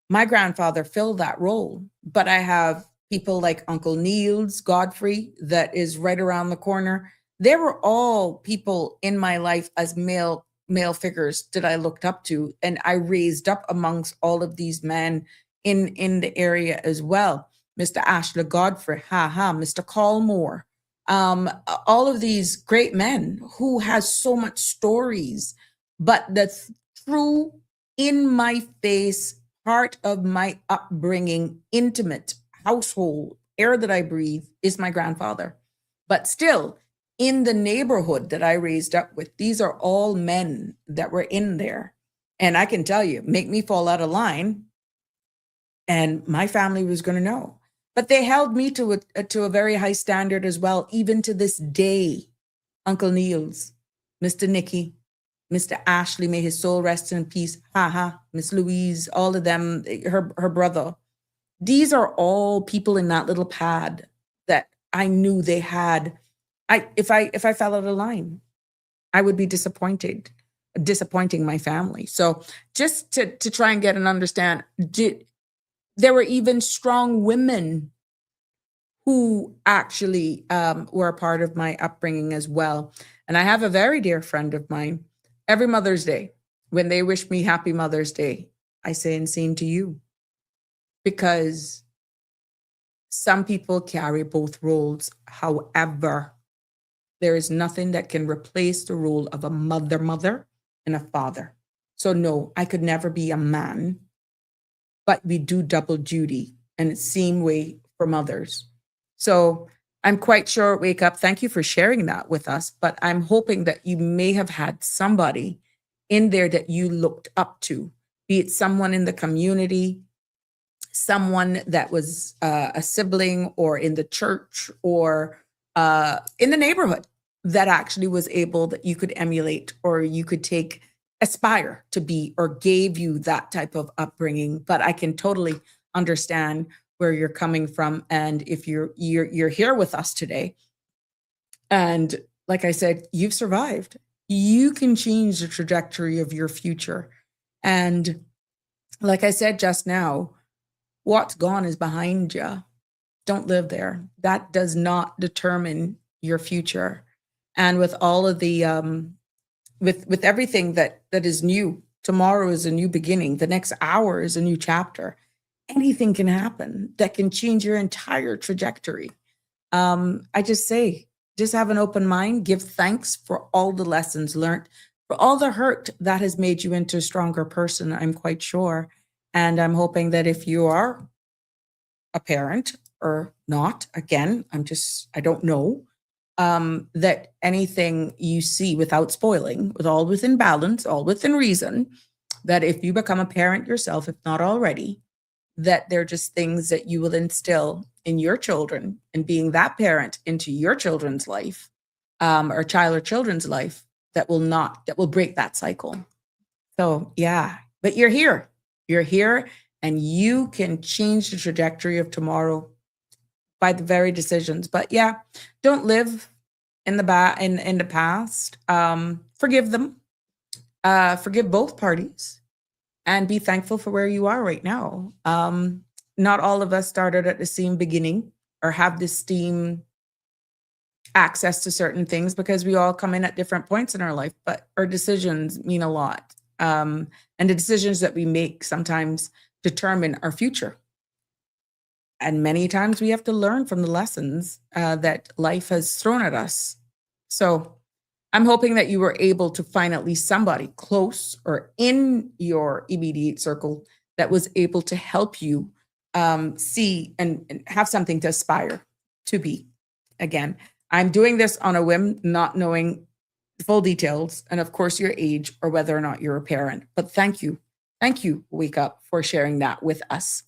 my grandfather filled that role, but I have people like Uncle Niels Godfrey that is right around the corner. They were all people in my life as male figures that I looked up to, and I raised up amongst all of these men in the area as well. Mr. Ashley Godfrey, Mr. Colmore, all of these great men who has so much stories, but the true in my face part of my upbringing, intimate household, air that I breathe is my grandfather. But still, in the neighborhood that I raised up with, these are all men that were in there. And I can tell you, make me fall out of line, and my family was going to know. But they held me to a very high standard as well, even to this day. Uncle Niels, Mr. Nicky, Mr. Ashley, may his soul rest in peace. Miss Louise, all of them, her brother. These are all people in that little pad that I knew they had. If I fell out of line, I would be disappointing my family. So just to try and get an understand, there were even strong women who actually were a part of my upbringing as well. And I have a very dear friend of mine. Every Mother's Day, when they wish me Happy Mother's Day, I say, and same to you. Because some people carry both roles. However, there is nothing that can replace the role of a mother, and a father. So no, I could never be a man, but we do double duty, and it's same way for mothers. So I'm quite sure, Wake Up, thank you for sharing that with us, but I'm hoping that you may have had somebody in there that you looked up to, be it someone in the community, someone that was a sibling, or in the church, or in the neighborhood that actually was able, that you could emulate, or you could aspire to be, or gave you that type of upbringing. But I can totally understand where you're coming from. And if you're here with us today, and like I said, you've survived, you can change the trajectory of your future. And like I said just now, what's gone is behind you. Don't live there. That does not determine your future. And with all of the with everything that is new, tomorrow is a new beginning. The next hour is a new chapter. Anything can happen that can change your entire trajectory. I just say, just have an open mind, give thanks for all the lessons learned, for all the hurt that has made you into a stronger person, I'm quite sure. And I'm hoping that if you are a parent or not, again, I don't know, that anything you see, without spoiling, with all within balance, all within reason, that if you become a parent yourself, if not already, that they're just things that you will instill in your children, and being that parent into your children's life, or child or children's life, that will break that cycle. So yeah, but you're here, and you can change the trajectory of tomorrow by the very decisions. But yeah, don't live in the past. Forgive them, forgive both parties, and be thankful for where you are right now. Not all of us started at the same beginning, or have the same access to certain things, because we all come in at different points in our life, but our decisions mean a lot. And the decisions that we make sometimes determine our future. And many times we have to learn from the lessons that life has thrown at us. So I'm hoping that you were able to find at least somebody close or in your immediate circle that was able to help you see and have something to aspire to be. Again, I'm doing this on a whim, not knowing the full details, and of course your age, or whether or not you're a parent. But thank you, Wake Up, for sharing that with us.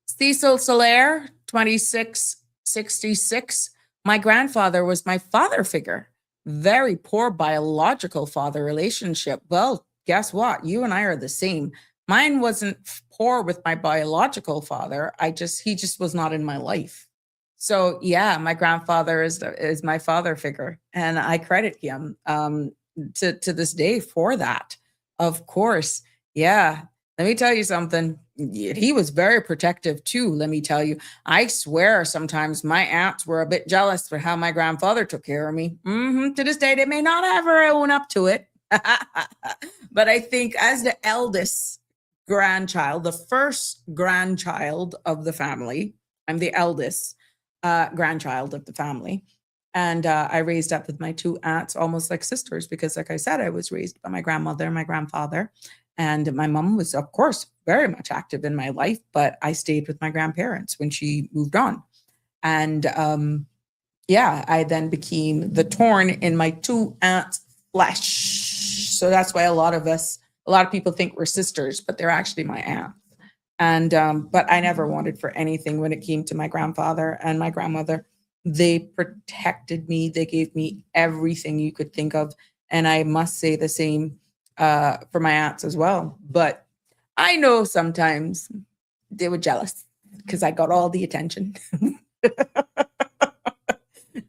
Cecil Soler, 2666. My grandfather was my father figure. very poor biological father relationship. Well, guess what? You and I are the same. Mine wasn't poor with my biological father. He just was not in my life. So yeah, my grandfather is my father figure, and I credit him to this day for that. Of course, yeah. Let me tell you something. He was very protective too. Let me tell you. I swear, sometimes my aunts were a bit jealous for how my grandfather took care of me. To this day, they may not ever own up to it, but I think as the eldest grandchild, the first grandchild of the family, I'm the eldest grandchild of the family. And I raised up with my two aunts almost like sisters because, like I said, I was raised by my grandmother and my grandfather. And my mom was, of course, very much active in my life, but I stayed with my grandparents when she moved on. And yeah, I then became the thorn in my two aunts' flesh. So that's why a lot of people think we're sisters, but they're actually my aunts. And but I never wanted for anything when it came to my grandfather and my grandmother. They protected me. They gave me everything you could think of. And I must say the same for my aunts as well. But I know sometimes they were jealous because I got all the attention.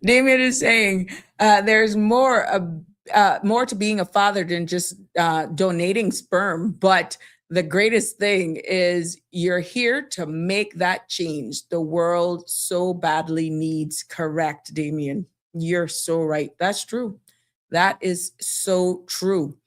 Damien is saying there's more to being a father than just donating sperm, but the greatest thing is you're here to make that change. The world so badly needs correct, Damien. You're so right. That's true. That is so true.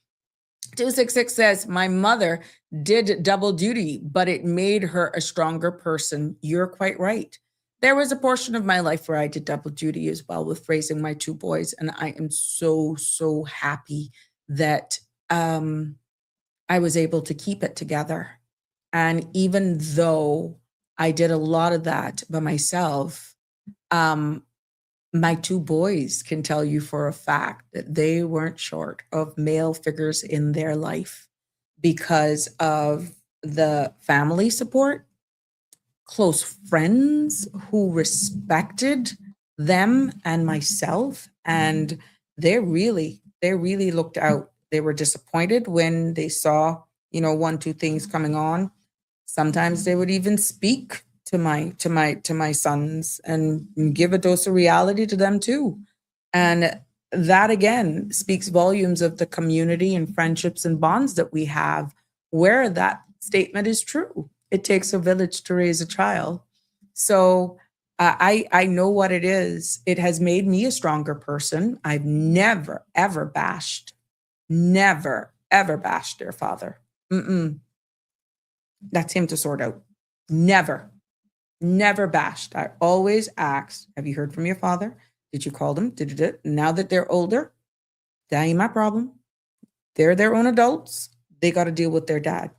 266 says, my mother did double duty, but it made her a stronger person. You're quite right. There was a portion of my life where I did double duty as well with raising my two boys. And I am so, so happy that I was able to keep it together. And even though I did a lot of that by myself, my two boys can tell you for a fact that they weren't short of male figures in their life because of the family support, close friends who respected them and myself. And they really looked out. They were disappointed when they saw, one, two things coming on. Sometimes they would even speak to my sons and give a dose of reality to them too. And that again speaks volumes of the community and friendships and bonds that we have, where that statement is true. It takes a village to raise a child. So I know what it is. It has made me a stronger person. I've never, ever bashed their father. That's him to sort out. Never bashed. I always asked, have you heard from your father? Did you call them? Now that they're older, that ain't my problem. They're their own adults. They got to deal with their dad.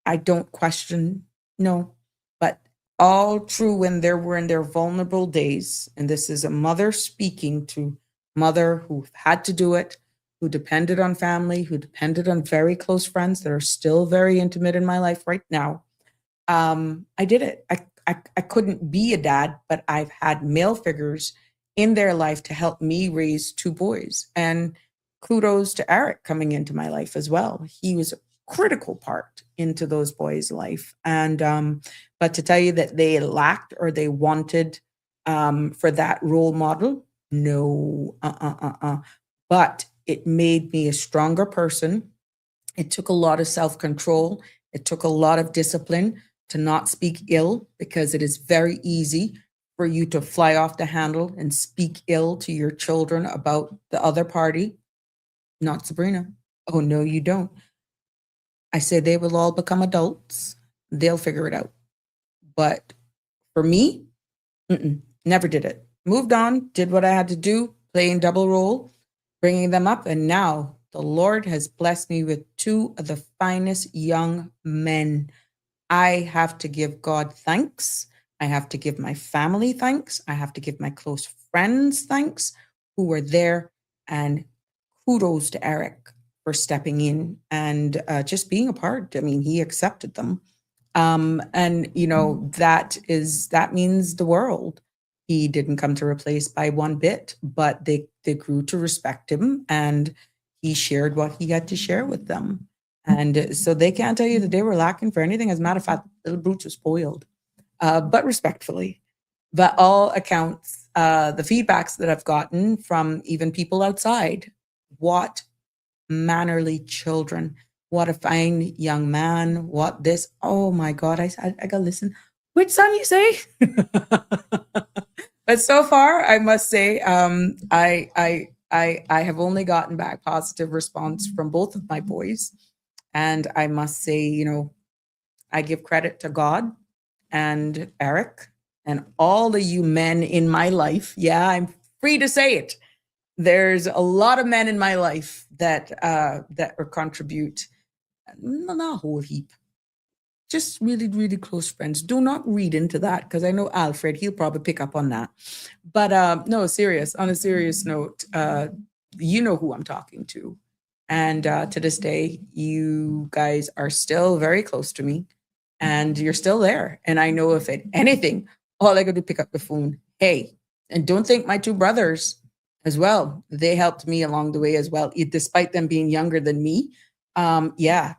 I don't question, no. But all true when they were in their vulnerable days. And this is a mother speaking to mother who had to do it, who depended on family, who depended on very close friends that are still very intimate in my life right now. I did it. I couldn't be a dad, but I've had male figures in their life to help me raise two boys. And kudos to Eric coming into my life as well. He was a critical part into those boys' life. And but to tell you that they lacked or they wanted for that role model, no, But it made me a stronger person. It took a lot of self-control. It took a lot of discipline to not speak ill, because it is very easy for you to fly off the handle and speak ill to your children about the other party. Not Sabrina. Oh, no, you don't. I said they will all become adults. They'll figure it out. But for me, never did it. Moved on, did what I had to do, playing double role, bringing them up. And now the Lord has blessed me with two of the finest young men. I have to give God thanks. I have to give my family thanks. I have to give my close friends thanks who were there. And kudos to Eric for stepping in and just being a part. I mean, he accepted them. And, that means the world. He didn't come to replace by one bit, but they they grew to respect him, and he shared what he had to share with them. And so they can't tell you that they were lacking for anything. As a matter of fact, little brutes was spoiled, but respectfully. But all accounts, the feedbacks that I've gotten from even people outside, what mannerly children, what a fine young man, what this, oh my God, I gotta listen. Which son you say? But so far, I must say, I have only gotten back positive response from both of my boys. And I must say, you know, I give credit to God and Eric and all of you men in my life. Yeah, I'm free to say it. There's a lot of men in my life that contribute, not a whole heap, just really, really close friends. Do not read into that, because I know Alfred, he'll probably pick up on that. But no, serious, on a serious note, you know who I'm talking to. And to this day, you guys are still very close to me, and you're still there. And I know if anything, all I got to pick up the phone. Hey, and don't think my two brothers as well. They helped me along the way as well, despite them being younger than me. Yeah,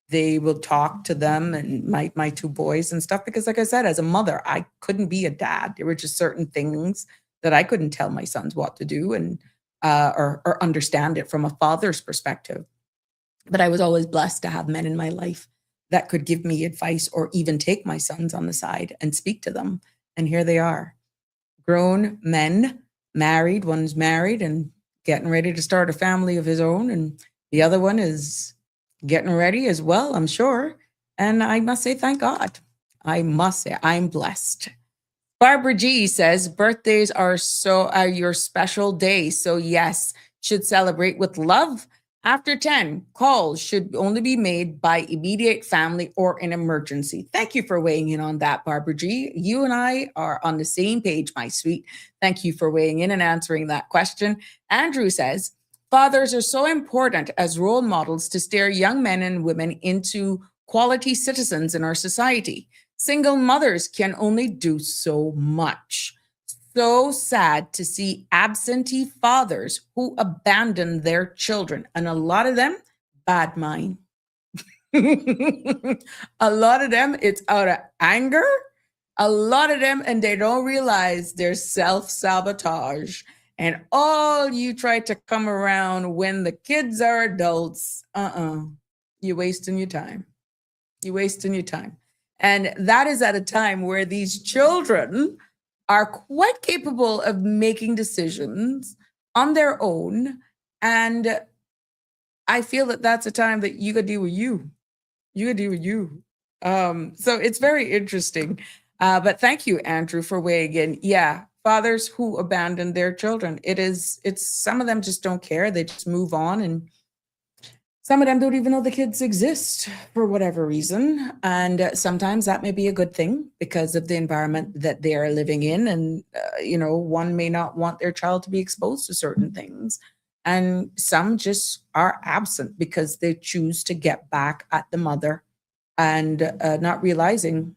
they will talk to them and my two boys and stuff, because like I said, as a mother, I couldn't be a dad. There were just certain things that I couldn't tell my sons what to do, and or understand it from a father's perspective. But I was always blessed to have men in my life that could give me advice, or even take my sons on the side and speak to them. And here they are, grown men, married. One's married and getting ready to start a family of his own, and the other one is getting ready as well, I'm sure. And I must say, thank God. I must say, I'm blessed. Barbara G says, birthdays are your special day. So yes, should celebrate with love. After 10, calls should only be made by immediate family or an emergency. Thank you for weighing in on that, Barbara G. You and I are on the same page, my sweet. Thank you for weighing in and answering that question. Andrew says, fathers are so important as role models to steer young men and women into quality citizens in our society. Single mothers can only do so much. So sad to see absentee fathers who abandon their children. And a lot of them, bad mind. A lot of them, it's out of anger. A lot of them, and they don't realize their self-sabotage. And all you try to come around when the kids are adults, you're wasting your time. You're wasting your time. And that is at a time where these children are quite capable of making decisions on their own. And I feel that that's a time that you got to deal with you. You got to deal with you. So it's very interesting. But thank you, Andrew, for weighing in. Yeah, fathers who abandon their children. It's some of them just don't care. They just move on, and some of them don't even know the kids exist for whatever reason. And sometimes that may be a good thing because of the environment that they are living in. And, one may not want their child to be exposed to certain things. And some just are absent because they choose to get back at the mother and not realizing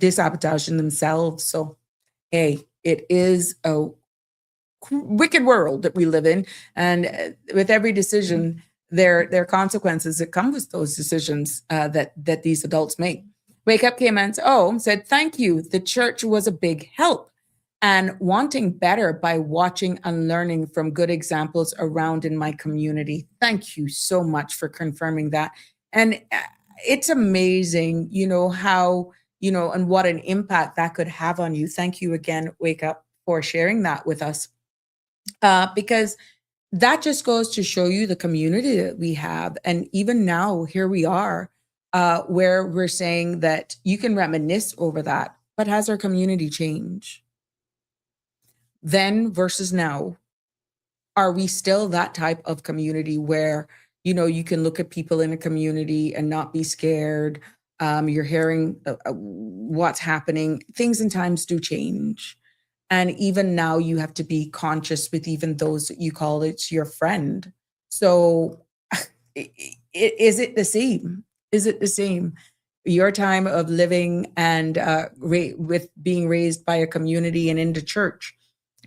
sabotaging themselves. So, hey, it is a wicked world that we live in. And with every decision, there are consequences that come with those decisions that these adults make. Wake Up came and said, thank you. The church was a big help, and wanting better by watching and learning from good examples around in my community. Thank you so much for confirming that. And it's amazing, how, and what an impact that could have on you. Thank you again, Wake Up, for sharing that with us. Because that just goes to show you the community that we have. And even now, here we are, where we're saying that you can reminisce over that, but has our community changed? Then versus now, are we still that type of community where, you can look at people in a community and not be scared? You're hearing what's happening. Things and times do change. And even now you have to be conscious with even those that you call it your friend. So is it the same? Is it the same? Your time of living and with being raised by a community and into church,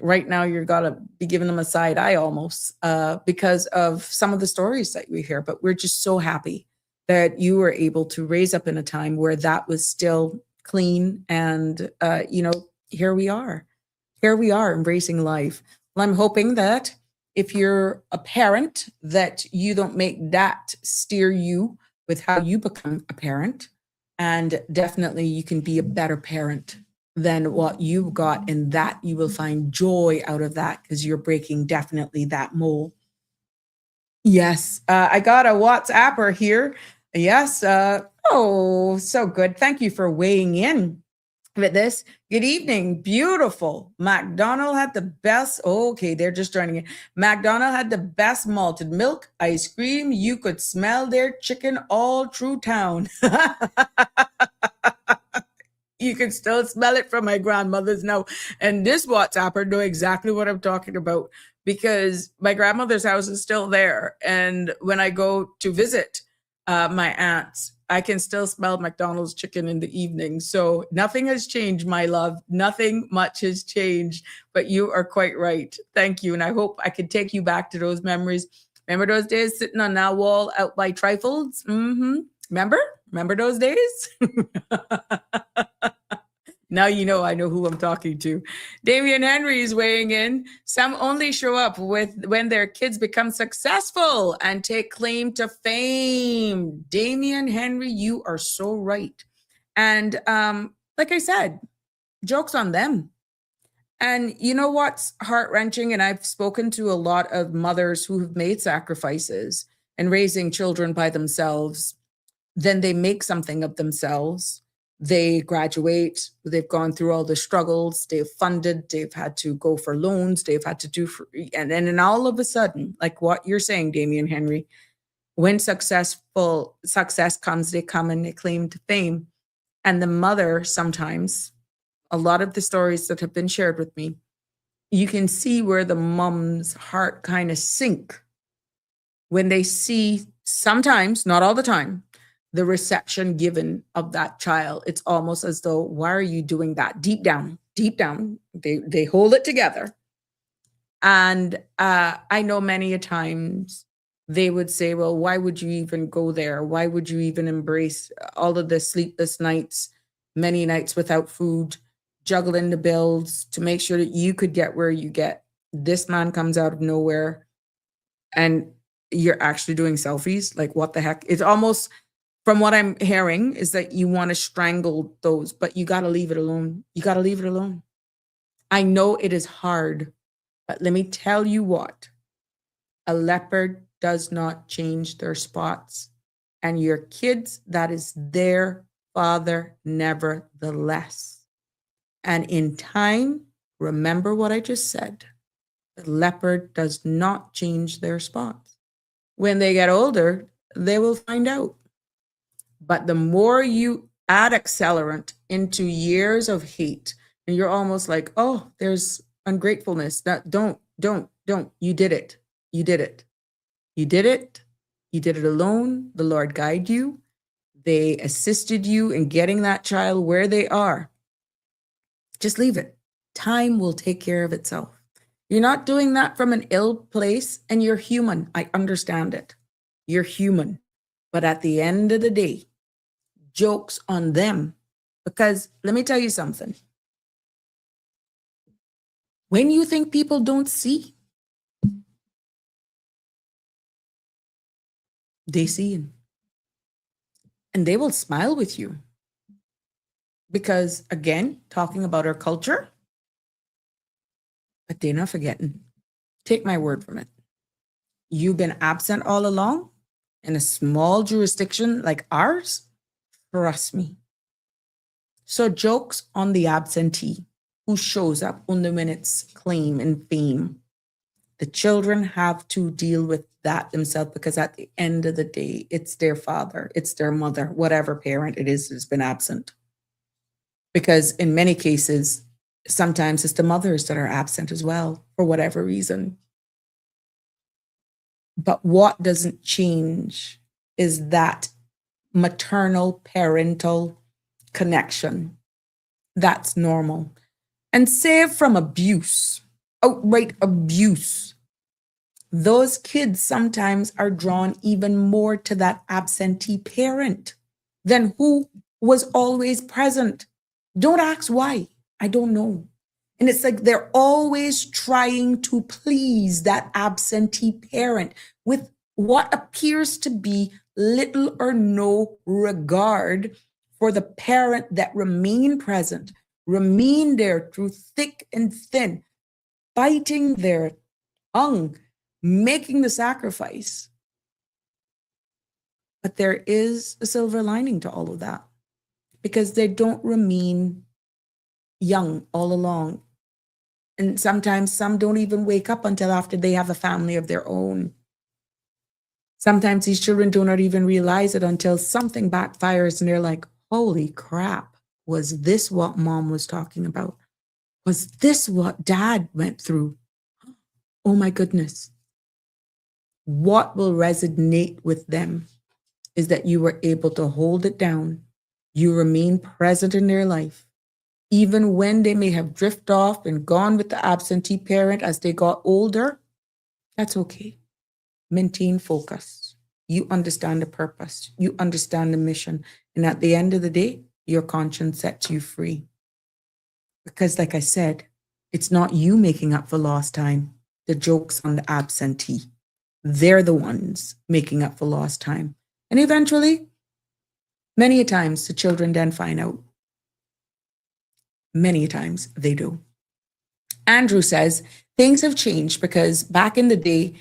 right now you're gotta be giving them a side eye almost because of some of the stories that we hear. But we're just so happy that you were able to raise up in a time where that was still clean. And, here we are. Here we are embracing life. Well, I'm hoping that if you're a parent, that you don't make that steer you with how you become a parent. And definitely you can be a better parent than what you've got, and that you will find joy out of that because you're breaking definitely that mold. Yes, I got a WhatsApper here. Yes, oh, so good. Thank you for weighing in with this. Good evening, beautiful. McDonald had the best. Okay, they're just joining in. McDonald had the best malted milk ice cream. You could smell their chicken all through town. You can still smell it from my grandmother's now. And this WhatsApper know exactly what I'm talking about because my grandmother's house is still there. And when I go to visit my aunts, I can still smell McDonald's chicken in the evening. So nothing has changed, my love. Nothing much has changed, but you are quite right. Thank you. And I hope I can take you back to those memories. Remember those days sitting on that wall out by Trifles? Mm-hmm. Remember those days? Now you know I know who I'm talking to. Damian Henry is weighing in. Some only show up when their kids become successful and take claim to fame. Damian Henry, you are so right. And like I said, joke's on them. And you know what's heart-wrenching? And I've spoken to a lot of mothers who have made sacrifices and raising children by themselves. Then they make something of themselves. They graduate, they've gone through all the struggles, they've funded, they've had to go for loans, they've had to do for, and then all of a sudden, like what you're saying, Damian Henry, when success comes, they come and they claim to fame. And the mother, sometimes, a lot of the stories that have been shared with me, you can see where the mom's heart kind of sink when they see, sometimes, not all the time, the reception given of that child. It's almost as though, why are you doing that? Deep down, they hold it together. And I know many a times they would say, well, why would you even go there? Why would you even embrace all of the sleepless nights, many nights without food, juggling the bills to make sure that you could get where you get? This man comes out of nowhere and you're actually doing selfies. Like, what the heck? It's almost, from what I'm hearing, is that you want to strangle those, but you got to leave it alone. You got to leave it alone. I know it is hard, but let me tell you what, a leopard does not change their spots. And your kids, that is their father, nevertheless. And in time, remember what I just said, the leopard does not change their spots. When they get older, they will find out. But the more you add accelerant into years of hate, and you're almost like, oh, there's ungratefulness. That don't. You did it. You did it. You did it. You did it alone. The Lord guide you. They assisted you in getting that child where they are. Just leave it. Time will take care of itself. You're not doing that from an ill place, and you're human. I understand it. You're human. But at the end of the day, joke's on them. Because let me tell you something. When you think people don't see, they see. And they will smile with you. Because again, talking about our culture, but they're not forgetting. Take my word from it. You've been absent all along in a small jurisdiction like ours. Trust me. So jokes on the absentee who shows up only when it's claim and fame. The children have to deal with that themselves, because at the end of the day, it's their father, it's their mother, whatever parent it is that's been absent. Because in many cases, sometimes it's the mothers that are absent as well, for whatever reason. But what doesn't change is that maternal parental connection. That's normal. And save from abuse. outright abuse, those kids sometimes are drawn even more to that absentee parent than who was always present. Don't ask why. I don't know. And it's like they're always trying to please that absentee parent with what appears to be little or no regard for the parent that remain present, remain there through thick and thin, biting their tongue, making the sacrifice. But there is a silver lining to all of that, because they don't remain young all along. And sometimes some don't even wake up until after they have a family of their own. Sometimes these children do not even realize it until something backfires and they're like, holy crap, was this what mom was talking about? Was this what dad went through? Oh my goodness. What will resonate with them is that you were able to hold it down. You remain present in their life. Even when they may have drifted off and gone with the absentee parent as they got older, that's okay. Maintain focus. You understand the purpose. You understand the mission. And at the end of the day, your conscience sets you free. Because like I said, it's not you making up for lost time. The joke's on the absentee. They're the ones making up for lost time. And eventually, many a times, the children then find out. Many times they do. Andrew says, things have changed because back in the day,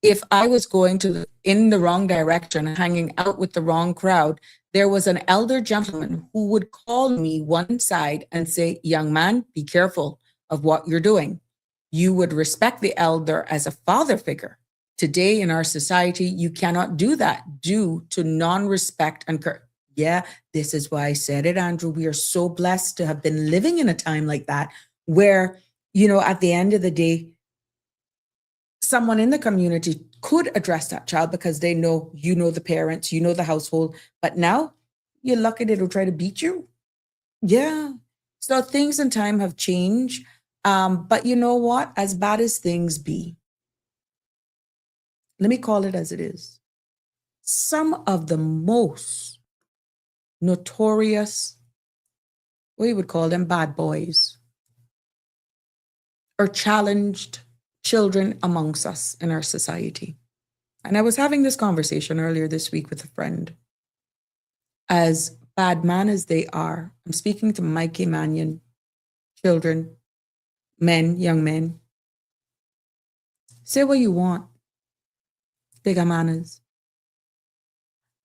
if I was going in the wrong direction, hanging out with the wrong crowd, there was an elder gentleman who would call me one side and say, young man, be careful of what you're doing. You would respect the elder as a father figure. Today in our society, you cannot do that due to non-respect and yeah, this is why I said it, Andrew. We are so blessed to have been living in a time like that where, at the end of the day, someone in the community could address that child because they know, the parents, the household. But now you're lucky they don't try to beat you. Yeah. So things in time have changed. But you know what? As bad as things be, let me call it as it is. Some of the most notorious, we would call them bad boys, or challenged children amongst us in our society. And I was having this conversation earlier this week with a friend. As bad man as they are, I'm speaking to Mikey Mannion, children, men, young men. Say what you want. They got manners.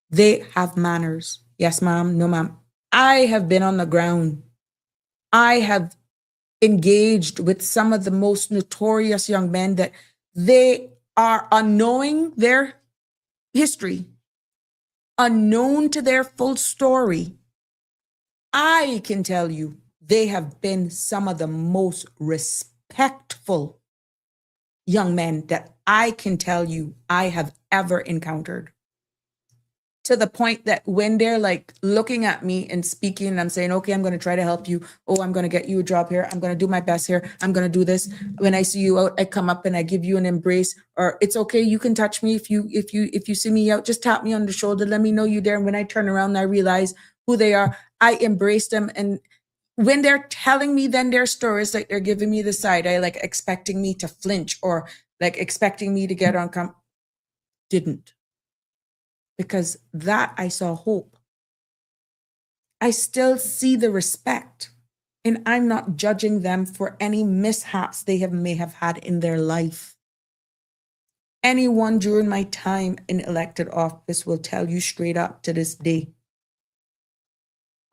They have manners. Yes, ma'am. No, ma'am. I have been on the ground. I have engaged with some of the most notorious young men that they are unknowing their history, unknown to their full story. I can tell you, they have been some of the most respectful young men that I can tell you I have ever encountered. To the point that when they're like looking at me and speaking, and I'm saying, okay, I'm going to try to help you. Oh, I'm going to get you a job here. I'm going to do my best here. I'm going to do this. When I see you out, I come up and I give you an embrace. Or it's okay. You can touch me if you see me out. Just tap me on the shoulder. Let me know you there. And when I turn around and I realize who they are, I embrace them. And when they're telling me then their stories, like they're giving me the side eye, like expecting me to flinch or like expecting me to get on. Didn't. Because that I saw hope. I still see the respect, and I'm not judging them for any mishaps they may have had in their life. Anyone during my time in elected office will tell you straight up to this day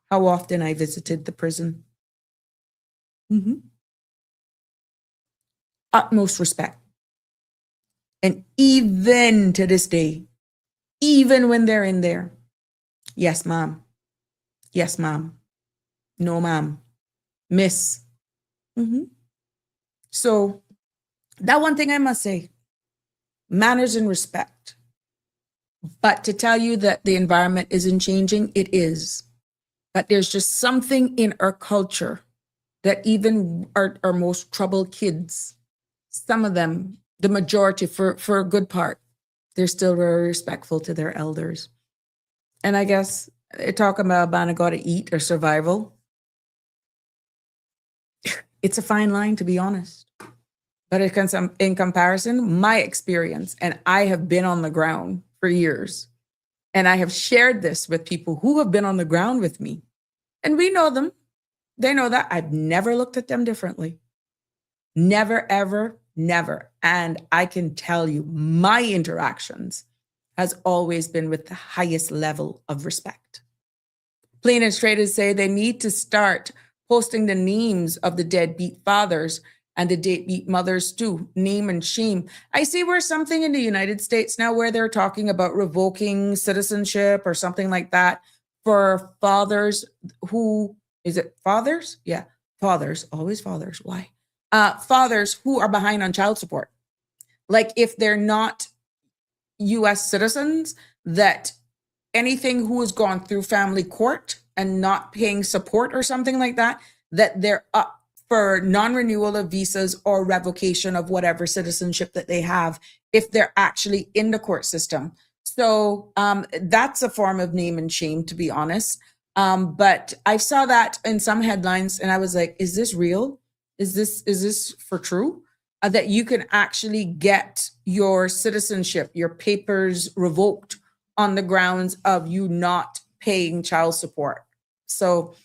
how often I visited the prison. Utmost respect. And even to this day, even when they're in there, yes, ma'am. Yes, ma'am. No, ma'am. Miss. So that one thing I must say, manners and respect. But to tell you that the environment isn't changing, it is. But there's just something in our culture that even our most troubled kids some of them, the majority for a good part, they're still very respectful to their elders. And I guess talking about man got to eat or survival, it's a fine line, to be honest. But in comparison, my experience, and I have been on the ground for years, and I have shared this with people who have been on the ground with me, and we know them. They know that I've never looked at them differently. Never, ever, never. And I can tell you, my interactions has always been with the highest level of respect. Plain and straight as say they need to start posting the names of the deadbeat fathers and the deadbeat mothers too, name and shame. I see where something in the United States now where they're talking about revoking citizenship or something like that for fathers who, is it fathers? Yeah, fathers, always fathers. Why? Fathers who are behind on child support. Like if they're not US citizens, that anything who has gone through family court and not paying support or something like that, that they're up for non-renewal of visas or revocation of whatever citizenship that they have if they're actually in the court system. So that's a form of name and shame, to be honest. But I saw that in some headlines and I was like, is this real? Is this for true? That you can actually get your citizenship, your papers revoked on the grounds of you not paying child support. So,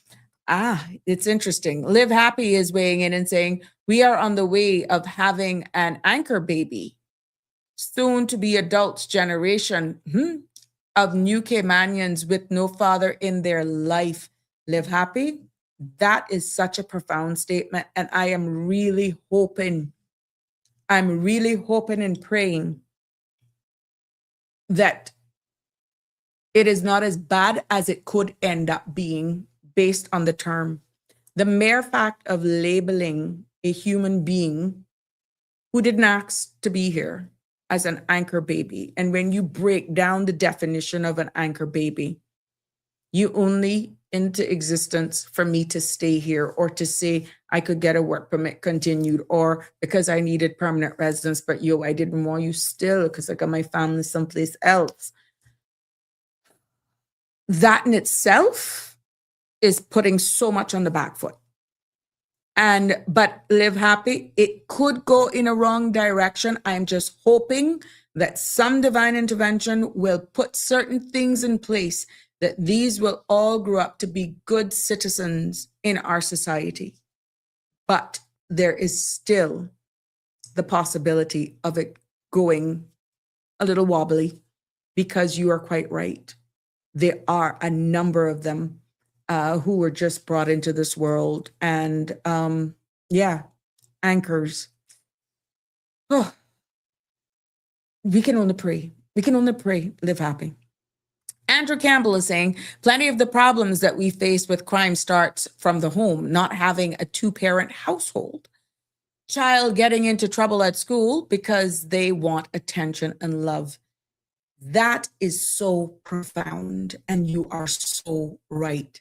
it's interesting. Live Happy is weighing in and saying, we are on the way of having an anchor baby, soon to be adults generation of new Caymanians with no father in their life. Live Happy. That is such a profound statement. And I am really hoping and praying that it is not as bad as it could end up being based on the term. The mere fact of labeling a human being who didn't ask to be here as an anchor baby. And when you break down the definition of an anchor baby, you only into existence for me to stay here or to say I could get a work permit continued or because I needed permanent residence, but I didn't want you still because I got my family someplace else. That in itself is putting so much on the back foot. But Live Happy, it could go in a wrong direction. I'm just hoping that some divine intervention will put certain things in place that these will all grow up to be good citizens in our society. But there is still the possibility of it going a little wobbly because you are quite right. There are a number of them who were just brought into this world and anchors. Oh, we can only pray. We can only pray, Live Happy. Andrew Campbell is saying, plenty of the problems that we face with crime starts from the home, not having a two-parent household. Child getting into trouble at school because they want attention and love. That is so profound, and you are so right.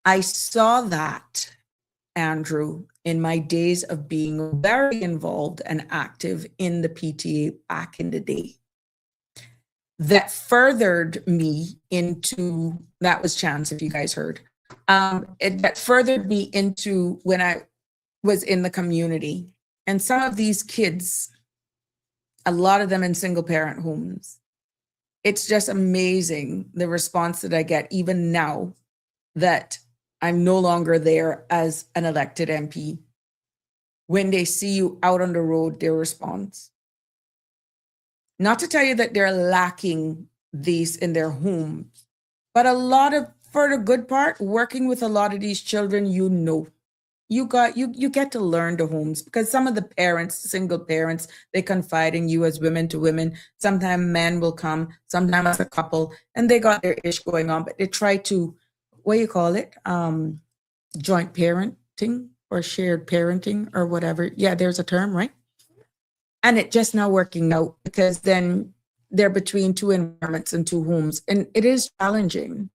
I saw that, Andrew, in my days of being very involved and active in the PTA back in the day. That furthered me into, that was Chance, if you guys heard, that furthered me into when I was in the community. And some of these kids, a lot of them in single parent homes, it's just amazing the response that I get even now that I'm no longer there as an elected MP. When they see you out on the road, their response. Not to tell you that they're lacking these in their homes, but for the good part, working with a lot of these children, you get to learn the homes because some of the parents, single parents, they confide in you as women to women. Sometimes men will come, sometimes as a couple, and they got their ish going on, but they try to, what do you call it? Joint parenting or shared parenting or whatever. Yeah, there's a term, right? And it just not working out because then they're between two environments and two homes. And it is challenging.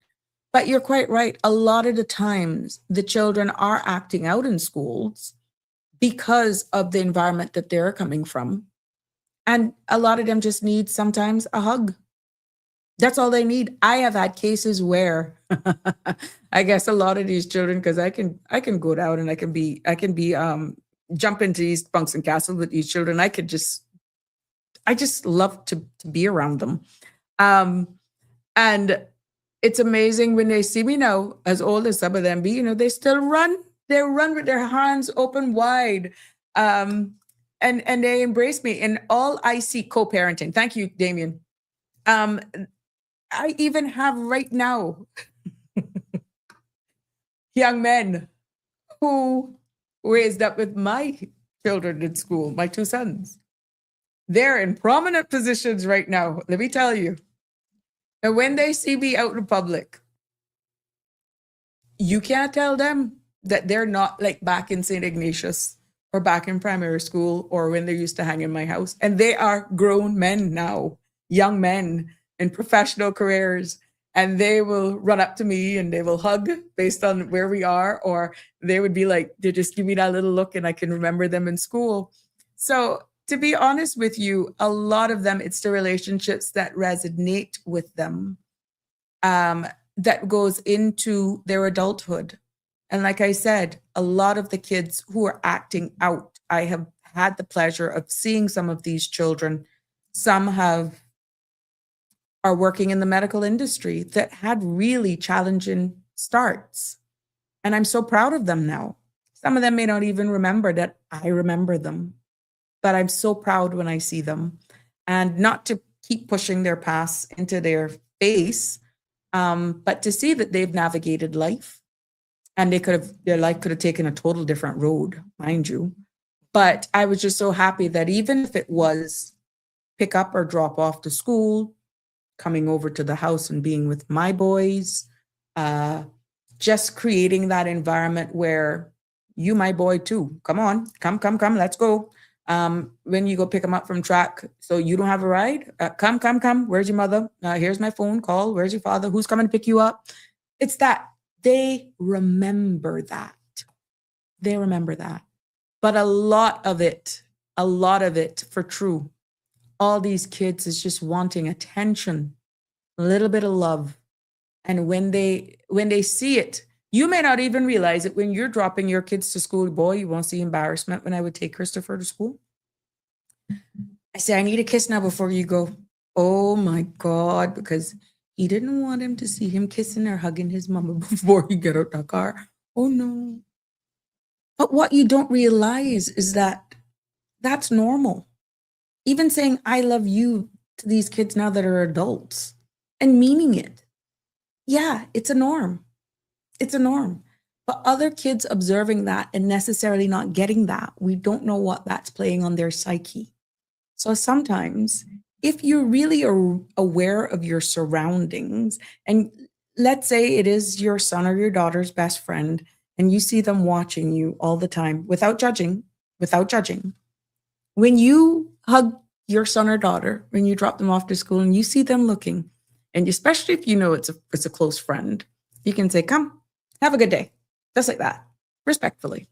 But you're quite right. A lot of the times the children are acting out in schools because of the environment that they're coming from. And a lot of them just need sometimes a hug. That's all they need. I have had cases where I guess a lot of these children, because I can go down and I can be jump into these bunks and castles with these children. I just love to be around them. And it's amazing when they see me now, as old as some of them be, they still run. They run with their hands open wide. And they embrace me. And all I see co-parenting. Thank you, Damien. I even have right now young men who raised up with my children in school, my two sons. They're in prominent positions right now, let me tell you. And when they see me out in public, you can't tell them that they're not like back in St. Ignatius or back in primary school or when they used to hang in my house. And they are grown men now, young men in professional careers. And they will run up to me and they will hug based on where we are, or they would be like, they just give me that little look and I can remember them in school. So to be honest with you, a lot of them, it's the relationships that resonate with them that goes into their adulthood. And like I said, a lot of the kids who are acting out, I have had the pleasure of seeing some of these children. Some are working in the medical industry that had really challenging starts. And I'm so proud of them now. Some of them may not even remember that I remember them, but I'm so proud when I see them. And not to keep pushing their past into their face, but to see that they've navigated life. And their life could have taken a total different road, mind you. But I was just so happy that even if it was pick up or drop off to school, coming over to the house and being with my boys, just creating that environment where you, my boy too, come on, come, let's go. When you go pick them up from track, so you don't have a ride, come. Where's your mother? Here's my phone call. Where's your father? Who's coming to pick you up? It's that. They remember that. They remember that. But a lot of it for true, all these kids is just wanting attention, a little bit of love. And when they see it, you may not even realize it when you're dropping your kids to school. Boy, you won't see embarrassment when I would take Christopher to school. I say, I need a kiss now before you go. Oh my God, because he didn't want him to see him kissing or hugging his mama before he got out the car. Oh no. But what you don't realize is that that's normal. Even saying, I love you to these kids now that are adults and meaning it. Yeah, it's a norm. It's a norm. But other kids observing that and necessarily not getting that, we don't know what that's playing on their psyche. So sometimes if you're really aware of your surroundings, and let's say it is your son or your daughter's best friend, and you see them watching you all the time without judging, when you hug your son or daughter, when you drop them off to school and you see them looking, and especially if you know it's a close friend, you can say, come, have a good day. Just like that, respectfully.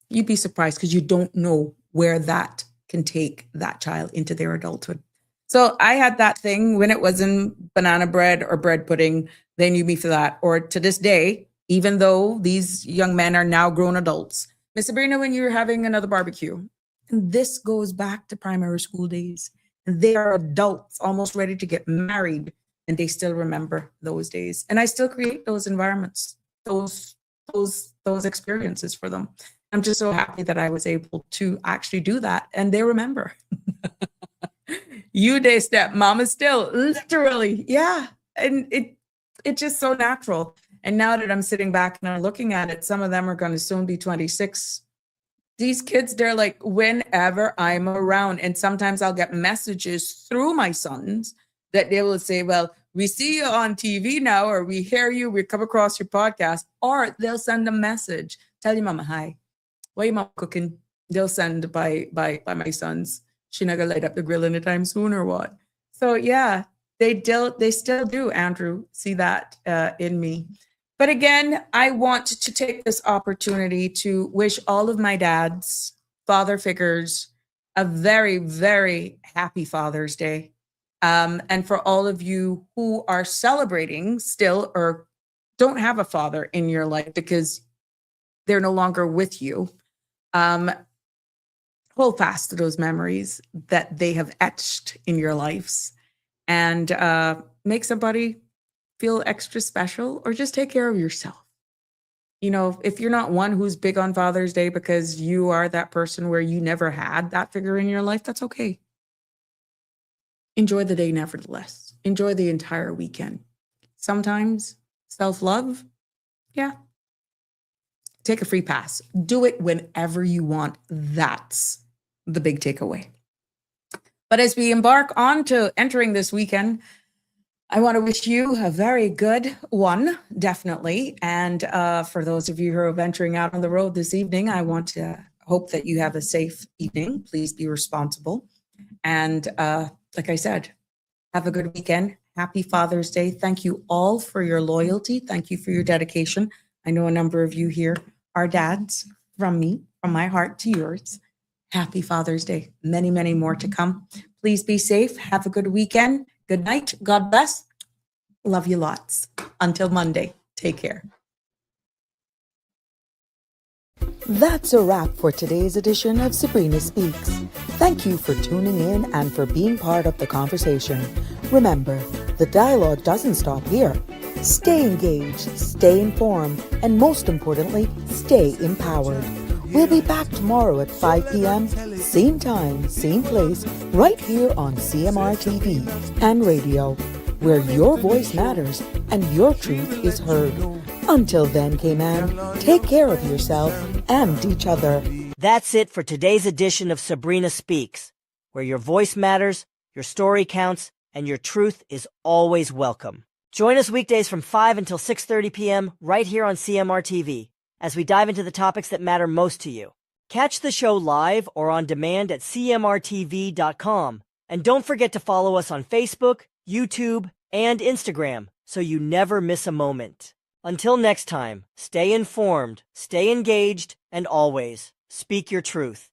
You'd be surprised because you don't know where that can take that child into their adulthood. So I had that thing when it wasn't banana bread or bread pudding. They knew me for that. Or to this day, even though these young men are now grown adults, Miss Sabrina, when you're having another barbecue, and this goes back to primary school days, and they are adults almost ready to get married, and they still remember those days. And I still create those environments, those experiences for them. I'm just so happy that I was able to actually do that, and they remember. You day step, mama still, literally, yeah. And it's just so natural. And now that I'm sitting back and I'm looking at it, some of them are going to soon be 26. These kids, they're like, whenever I'm around, and sometimes I'll get messages through my sons that they will say, well, we see you on TV now, or we hear you, we come across your podcast, or they'll send a message, tell your mama hi. What your mama cooking? They'll send by my sons. She not gonna light up the grill anytime soon or what? So yeah, they still do, Andrew, see that in me. But again, I want to take this opportunity to wish all of my dads father figures, a very, very happy Father's Day. And for all of you who are celebrating still or don't have a father in your life because they're no longer with you, hold fast to those memories that they have etched in your lives, and make somebody feel extra special, or just take care of yourself. If you're not one who's big on Father's Day because you are that person where you never had that figure in your life, that's okay. Enjoy the day nevertheless. Enjoy the entire weekend. Sometimes self-love, yeah. Take a free pass. Do it whenever you want. That's the big takeaway. But as we embark on to entering this weekend, I want to wish you a very good one, definitely. And for those of you who are venturing out on the road this evening, I want to hope that you have a safe evening. Please be responsible. And like I said, have a good weekend. Happy Father's Day. Thank you all for your loyalty. Thank you for your dedication. I know a number of you here are dads, from me, from my heart to yours. Happy Father's Day. Many, many more to come. Please be safe. Have a good weekend. Good night. God bless. Love you lots. Until Monday. Take care. That's a wrap for today's edition of Sabrina Speaks. Thank you for tuning in and for being part of the conversation. Remember, the dialogue doesn't stop here. Stay engaged, stay informed, and most importantly, stay empowered. We'll be back tomorrow at 5 p.m., same time, same place, right here on CMR TV and radio, where your voice matters and your truth is heard. Until then, K-Man, take care of yourself and each other. That's it for today's edition of Sabrina Speaks, where your voice matters, your story counts, and your truth is always welcome. Join us weekdays from 5 until 6:30 p.m. right here on CMR TV as we dive into the topics that matter most to you. Catch the show live or on demand at cmrtv.com. And don't forget to follow us on Facebook, YouTube, and Instagram so you never miss a moment. Until next time, stay informed, stay engaged, and always speak your truth.